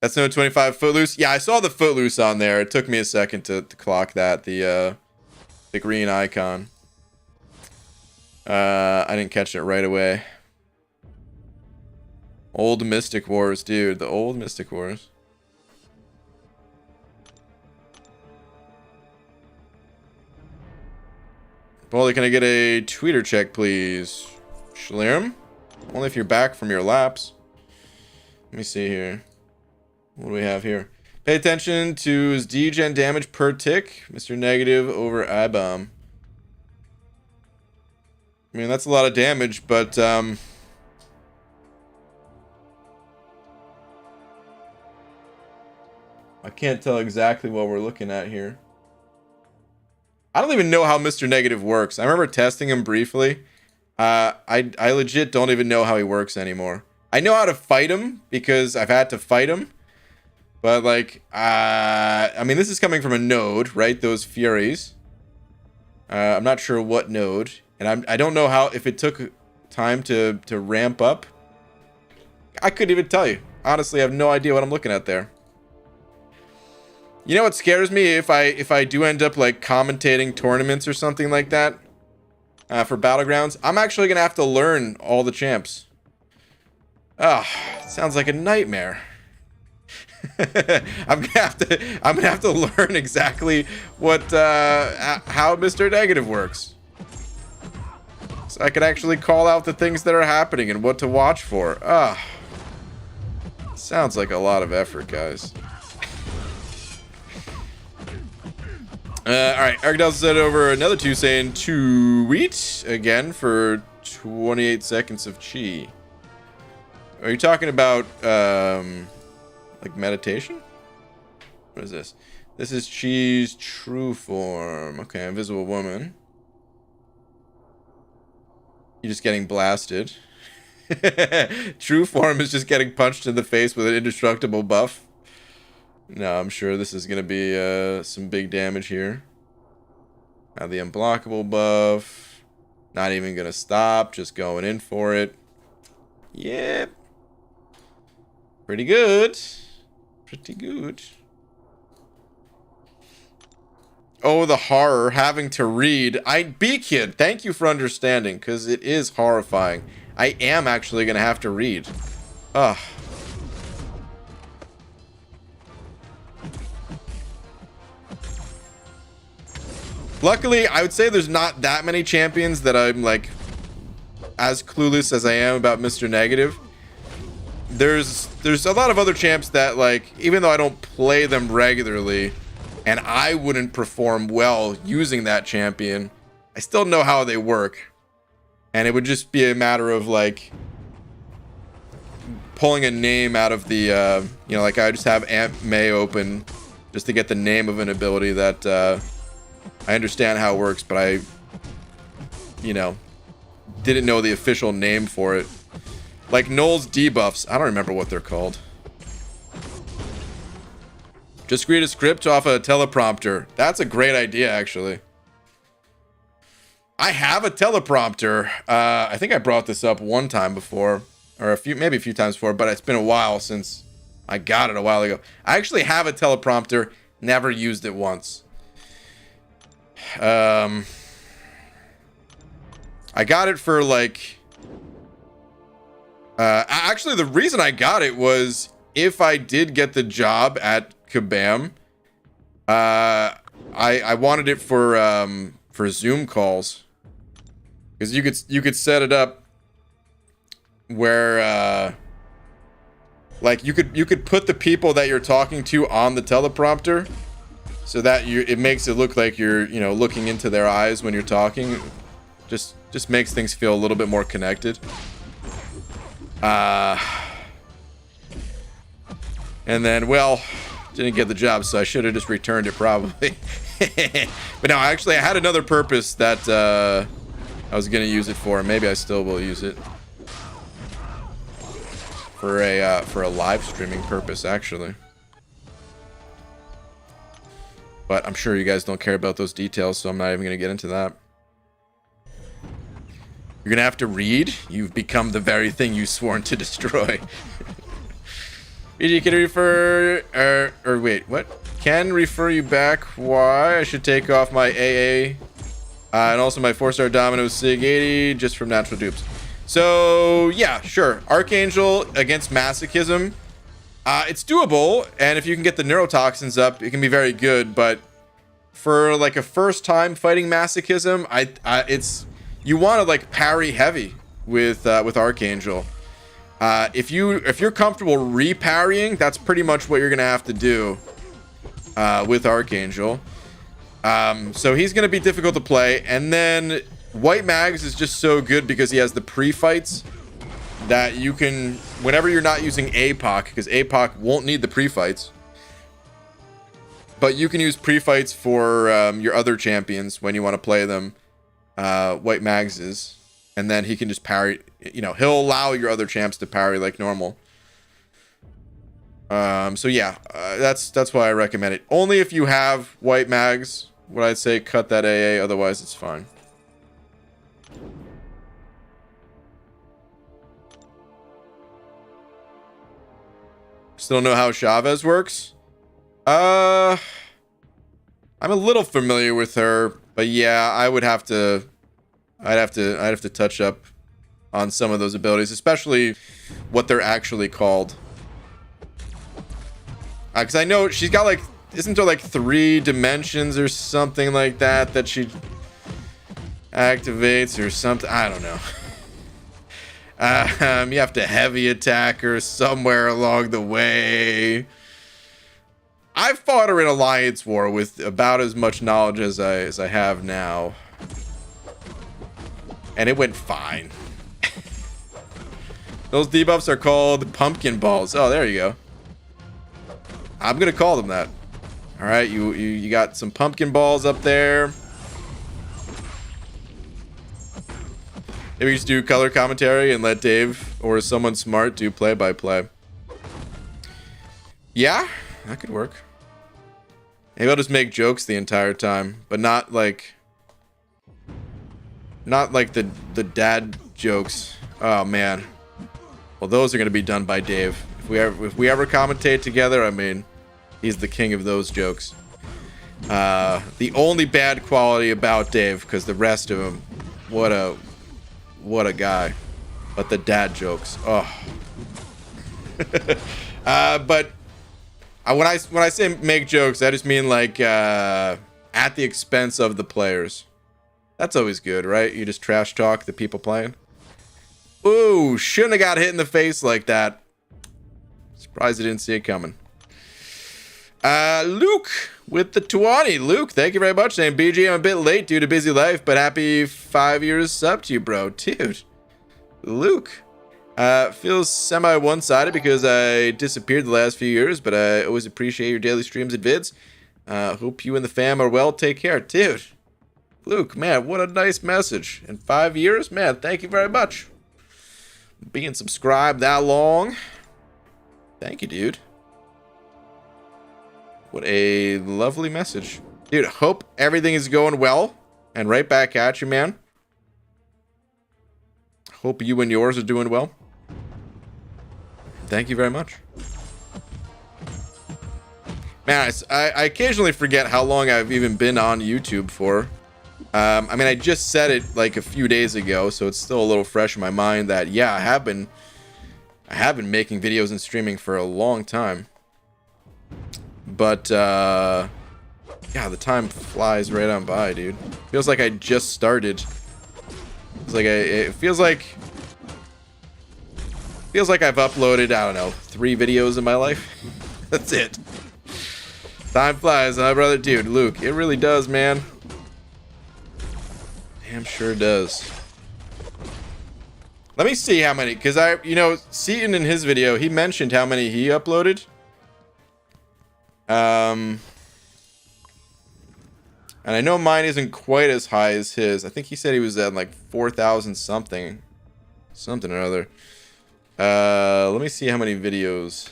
That's no 25 Footloose. Yeah, I saw the Footloose on there. It took me a second to clock that. The green icon. I didn't catch it right away. Old Mystic Wars, dude. The old Mystic Wars. Bolly, can I get a tweeter check, please? Schlirim? Only if you're back from your laps. Let me see here. What do we have here? Pay attention to his degen damage per tick. Mr. Negative over I-Bomb. I mean, that's a lot of damage, but I can't tell exactly what we're looking at here. I don't even know how Mr. Negative works. I remember testing him briefly. I legit don't even know how he works anymore. I know how to fight him because I've had to fight him. But like, I mean, this is coming from a node, right? Those Furies. I'm not sure what node. And I don't know how, if it took time to ramp up. I couldn't even tell you. Honestly, I have no idea what I'm looking at there. You know what scares me if I do end up like commentating tournaments or something like that for Battlegrounds? I'm actually gonna have to learn all the champs. Ah, sounds like a nightmare. I'm gonna have to learn exactly what how Mr. Negative works, so I can actually call out the things that are happening and what to watch for. Ah, sounds like a lot of effort, guys. Alright, Eric Delson said over another 2 saying tweet again for 28 seconds of chi. Are you talking about like meditation? What is this? This is Chi's true form. Okay, Invisible Woman. You're just getting blasted. True form is just getting punched in the face with an indestructible buff. No, I'm sure this is going to be some big damage here. Now the unblockable buff. Not even going to stop, just going in for it. Yep. Pretty good. Pretty good. Oh, the horror, having to read. B-Kid, thank you for understanding, because it is horrifying. I am actually going to have to read. Ugh. Luckily, I would say there's not that many champions that I'm, like, as clueless as I am about Mr. Negative. There's a lot of other champs that, like, even though I don't play them regularly, and I wouldn't perform well using that champion, I still know how they work. And it would just be a matter of, like, pulling a name out of the, you know, like I just have Aunt May open just to get the name of an ability that, I understand how it works, but I, you know, didn't know the official name for it. Like Noel's debuffs. I don't remember what they're called. Just read a script off a teleprompter. That's a great idea, actually. I have a teleprompter. I think I brought this up one time before, or maybe a few times before, but it's been a while since I got it a while ago. I actually have a teleprompter, never used it once. I got it for like... actually, the reason I got it was if I did get the job at Kabam, I wanted it for Zoom calls, because you could set it up where like you could put the people that you're talking to on the teleprompter, so that it makes it look like you're, you know, looking into their eyes when you're talking. Just makes things feel a little bit more connected. And then, well, didn't get the job, so I should have just returned it probably. But no, actually, I had another purpose that I was gonna use it for. Maybe I still will use it for a live streaming purpose, actually. But I'm sure you guys don't care about those details, so I'm not even gonna get into that. You're gonna have to read. You've become the very thing you sworn to destroy. BG, can refer, or wait, what? Can refer you back why I should take off my AA and also my 4-star Domino Sig 80 just from natural dupes. So yeah, sure. Archangel against Masochism. It's doable, and if you can get the neurotoxins up, it can be very good. But for like a first time fighting Masochism, you want to like parry heavy with Archangel. If you're comfortable reparrying, that's pretty much what you're gonna have to do with Archangel. So he's gonna be difficult to play, and then White Mags is just so good because he has the pre-fights that you can, whenever you're not using APOC, because APOC won't need the pre-fights, but you can use pre-fights for your other champions when you want to play them. White Mags is, and then he can just parry, you know, he'll allow your other champs to parry like normal. So yeah, that's why I recommend it. Only if you have White Mags would I say cut that AA, otherwise it's fine. Still know how Chavez works? I'm a little familiar with her, but yeah, I'd have to touch up on some of those abilities, especially what they're actually called. Because I know she's got like, isn't there like 3 dimensions or something like that she activates or something? I don't know. You have to heavy attack her somewhere along the way. I fought her in Alliance War with about as much knowledge as I have now, and it went fine. Those debuffs are called pumpkin balls. Oh, there you go. I'm gonna call them that. All right, you got some pumpkin balls up there. Maybe just do color commentary and let Dave or someone smart do play-by-play. Yeah, that could work. Maybe I'll just make jokes the entire time, but not like the dad jokes. Oh man. Well, those are gonna be done by Dave. If we ever commentate together, I mean, he's the king of those jokes. The only bad quality about Dave, because the rest of him, what a guy. But the dad jokes, oh. But when I say make jokes, I just mean like at the expense of the players. That's always good, right? You just trash talk the people playing. Ooh, shouldn't have got hit in the face like that. Surprised I didn't see it coming. Luke with the 20. Luke, thank you very much. Saying, BG, I'm a bit late due to busy life, but happy 5 years sub to you, bro. Dude. Luke. Feels semi one-sided because I disappeared the last few years, but I always appreciate your daily streams and vids. Hope you and the fam are well. Take care. Dude. Luke, man, what a nice message. In 5 years, man, thank you very much. Being subscribed that long. Thank you, dude. What a lovely message. Dude, hope everything is going well. And right back at you, man. Hope you and yours are doing well. Thank you very much. Man, I occasionally forget how long I've even been on YouTube for. I mean, I just said it like a few days ago, so it's still a little fresh in my mind that, yeah, I have been making videos and streaming for a long time. But, yeah, the time flies right on by, dude. Feels like I just started. It's like it feels like I've uploaded, I don't know, 3 videos in my life. That's it. Time flies, huh, brother? Dude, Luke, it really does, man. Damn sure does. Let me see how many, because Seaton in his video, he mentioned how many he uploaded. And I know mine isn't quite as high as his. I think he said he was at like 4,000 something or other. Let me see how many videos.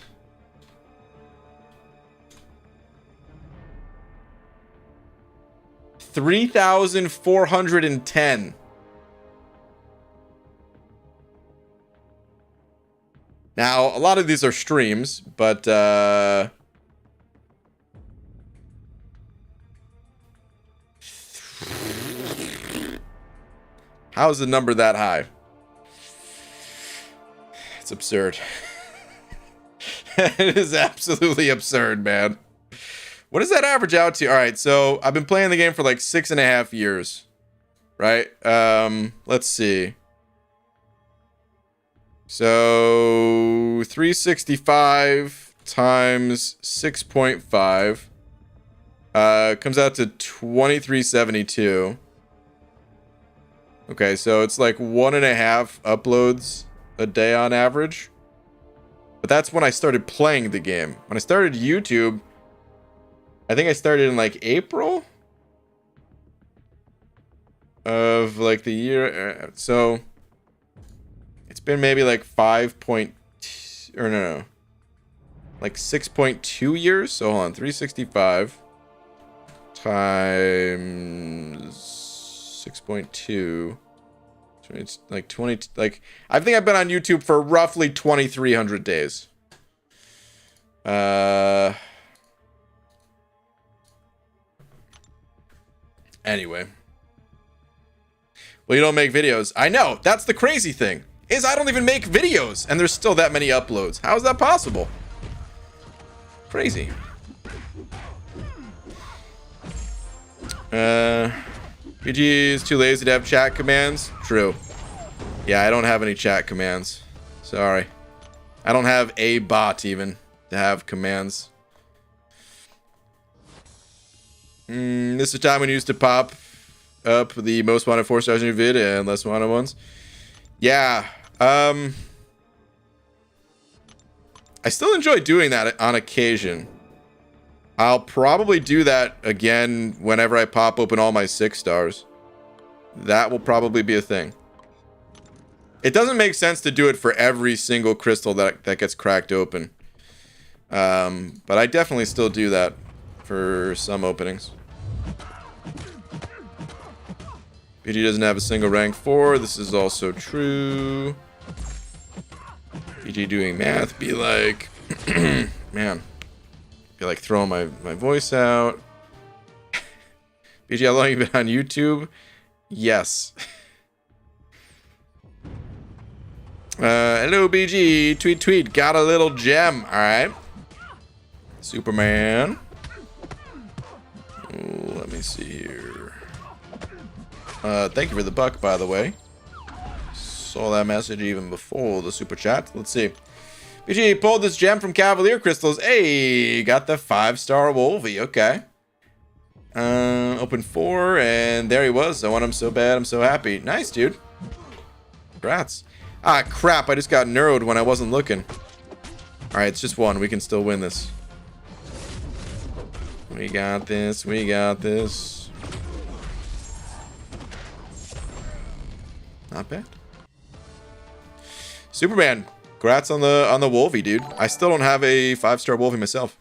$3,410. Now, a lot of these are streams, but how is the number that high? It's absurd. It is absolutely absurd, man. What does that average out to? All right, so I've been playing the game for like 6.5 years, right? Let's see. So 365 times 6.5 comes out to 2372. Okay, so it's like 1.5 uploads a day on average. But that's when I started playing the game. When I started YouTube, I think I started in like April of like the year. So it's been maybe like 6.2 years. So hold on, 365 times 6.2. It's like 20, like, I think I've been on YouTube for roughly 2,300 days. Anyway. Well, you don't make videos. I know, that's the crazy thing. Is I don't even make videos, and there's still that many uploads. How is that possible? Crazy. PG is too lazy to have chat commands. True. Yeah, I don't have any chat commands. Sorry. I don't have a bot even to have commands. This is the time when you used to pop up the most wanted 4 stars in your vid and less wanted ones. Yeah. I still enjoy doing that on occasion. I'll probably do that again whenever I pop open all my 6 stars. That will probably be a thing. It doesn't make sense to do it for every single crystal that gets cracked open. But I definitely still do that for some openings. BG doesn't have a single rank 4. This is also true. BG doing math be like, man, be like throwing my voice out. BG, how long have you been on YouTube? Yes. Hello, BG. Tweet, tweet. Got a little gem. All right. Superman. Ooh, let me see here. Thank you for the buck, by the way. Saw that message even before the super chat. Let's see. BG pulled this gem from Cavalier Crystals. Hey, got the 5-star Wolvie. Okay. Open 4, and there he was. I want him so bad. I'm so happy. Nice, dude. Congrats. Ah, crap. I just got neuroed when I wasn't looking. Alright, it's just 1. We can still win this. We got this. We got this. Not bad. Superman. Congrats on the Wolvie, dude. I still don't have a 5-star Wolvie myself.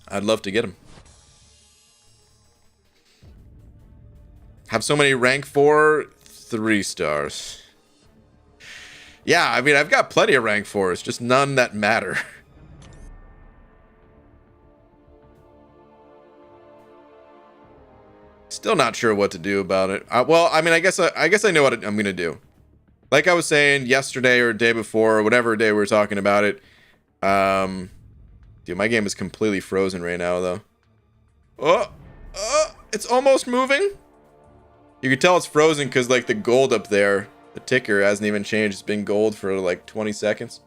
I'd love to get him. Have so many rank 4, 3 stars. Yeah, I mean, I've got plenty of rank 4s, just none that matter. Still not sure what to do about it. Well, I mean, I guess I know what I'm gonna do. Like I was saying yesterday or day before, or whatever day we were talking about it. Dude, my game is completely frozen right now, though. Oh, it's almost moving. You can tell it's frozen because, like, the gold up there, the ticker hasn't even changed. It's been gold for, like, 20 seconds.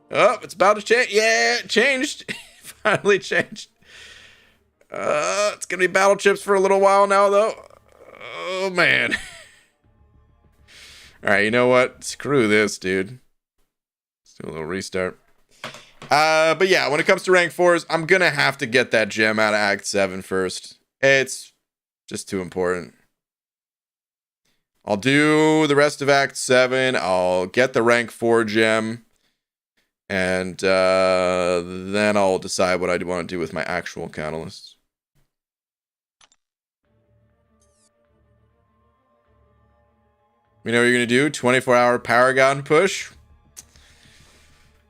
Oh, it's about to change. Yeah, it changed. Finally changed. It's going to be battle chips for a little while now, though. Oh, man. All right, you know what? Screw this, dude. Let's do a little restart. But yeah, when it comes to rank 4s, I'm going to have to get that gem out of Act 7 first. It's just too important. I'll do the rest of Act 7. I'll get the rank 4 gem. And then I'll decide what I want to do with my actual catalysts. You know what you're going to do? 24-hour Paragon push?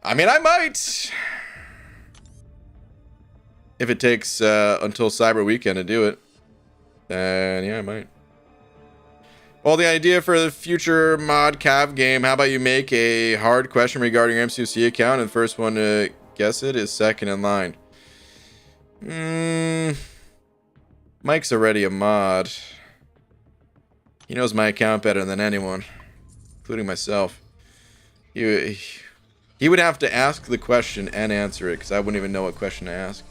I mean, I might. If it takes until Cyber Weekend to do it, then yeah, I might. Well, the idea for the future mod Cav game, how about you make a hard question regarding your MCC account, and the first one to guess it is second in line. Mike's already a mod. He knows my account better than anyone, including myself. He would have to ask the question and answer it, because I wouldn't even know what question to ask.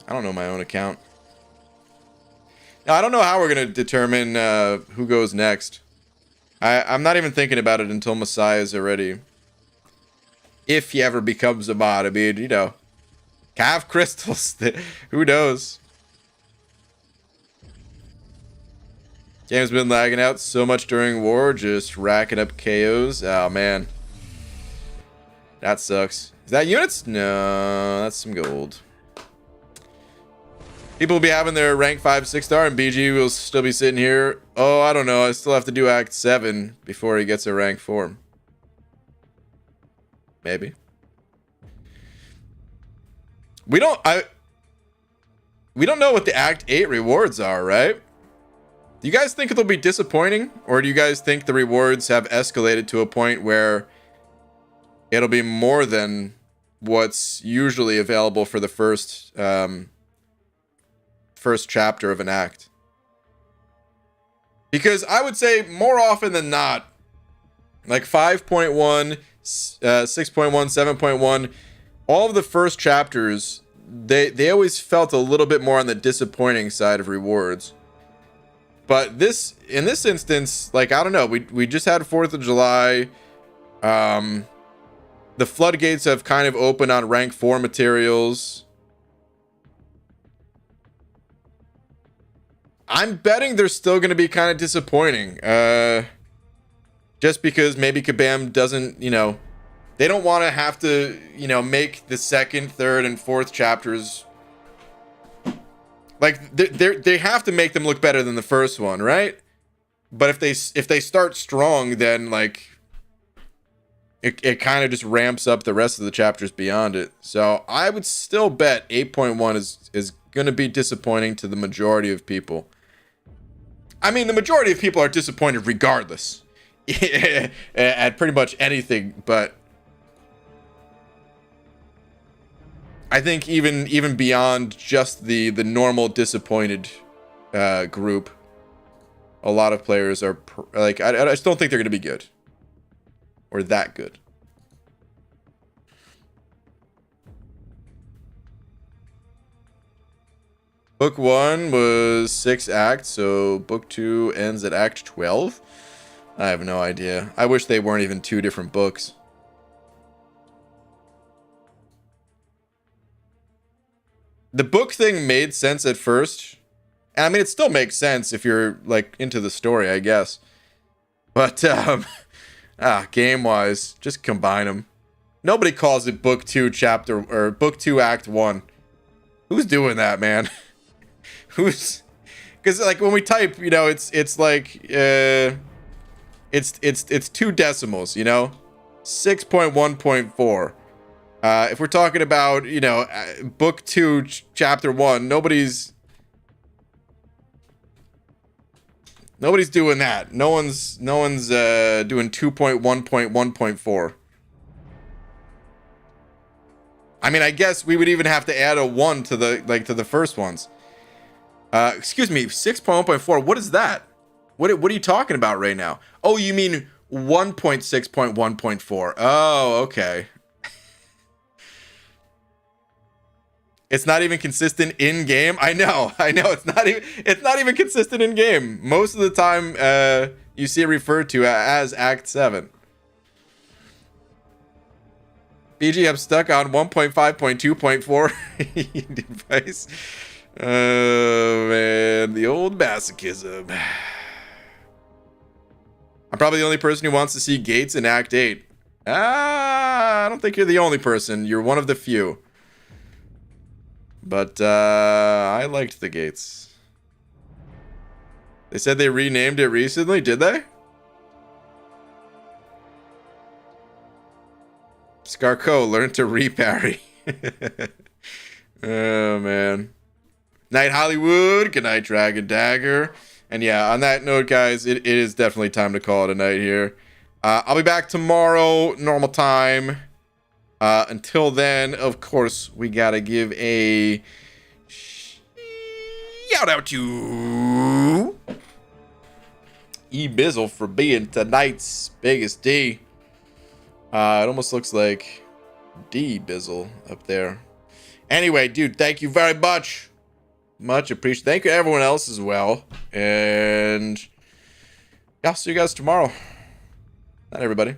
I don't know my own account. Now, I don't know how we're going to determine who goes next. I'm not even thinking about it until Messiah's already. If he ever becomes a mod. I mean, you know. Cav crystals. Who knows? Game's been lagging out so much during war. Just racking up KOs. Oh, man. That sucks. Is that units? No, that's some gold. People will be having their rank 5, 6-star, and BG will still be sitting here. Oh, I don't know. I still have to do Act 7 before he gets a rank 4. Maybe. We don't know what the Act 8 rewards are, right? Do you guys think it'll be disappointing? Or do you guys think the rewards have escalated to a point where it'll be more than what's usually available for the first chapter of an act? Because I would say more often than not, like 5.1, 6.1, 7.1, all of the first chapters, they always felt a little bit more on the disappointing side of rewards. But in this instance, like, I don't know, we just had 4th of July. The floodgates have kind of opened on rank 4 materials. I'm betting they're still going to be kind of disappointing. Just because maybe Kabam doesn't, you know, they don't want to have to, you know, make the second, third, and fourth chapters. Like, they have to make them look better than the first one, right? But if they start strong, then, like, it kind of just ramps up the rest of the chapters beyond it. So I would still bet 8.1 is going to be disappointing to the majority of people. I mean, the majority of people are disappointed regardless at pretty much anything, but I think even beyond just the normal disappointed group, a lot of players are like, I just don't think they're going to be good or that good. Book 1 was 6 acts, so book 2 ends at act 12. I have no idea. I wish they weren't even 2 different books. The book thing made sense at first. And I mean, it still makes sense if you're, like, into the story, I guess. But, game-wise, just combine them. Nobody calls it book 2 chapter, or book 2 act 1. Who's doing that, man? Who's... Because, like, when we type, you know, it's like, it's 2 decimals, you know? 6.1.4. If we're talking about, you know, book 2, chapter 1, nobody's doing that. No one's doing 2.1.1.4. I mean, I guess we would even have to add a 1 to the first ones. Excuse me, 6.1.4. What is that? What are you talking about right now? Oh, you mean 1.6.1.4. Oh, okay. It's not even consistent in game. I know. It's not even consistent in game. Most of the time, you see it referred to as Act 7. BG, I'm stuck on 1.5.2.4 device. Oh man, the old masochism. I'm probably the only person who wants to see Gates in Act 8. I don't think you're the only person. You're one of the few. But, I liked the Gates. They said they renamed it recently, did they? Scarco learned to reparry. Oh, man. Night Hollywood. Good night, Dragon Dagger. And yeah, on that note, guys, it is definitely time to call it a night here. I'll be back tomorrow, normal time. Until then, of course, we gotta give a shout out to E-Bizzle for being tonight's biggest D. It almost looks like D-Bizzle up there. Anyway, dude, thank you very much. Much appreciated. Thank you to everyone else as well. And yeah, I'll see you guys tomorrow. Not everybody.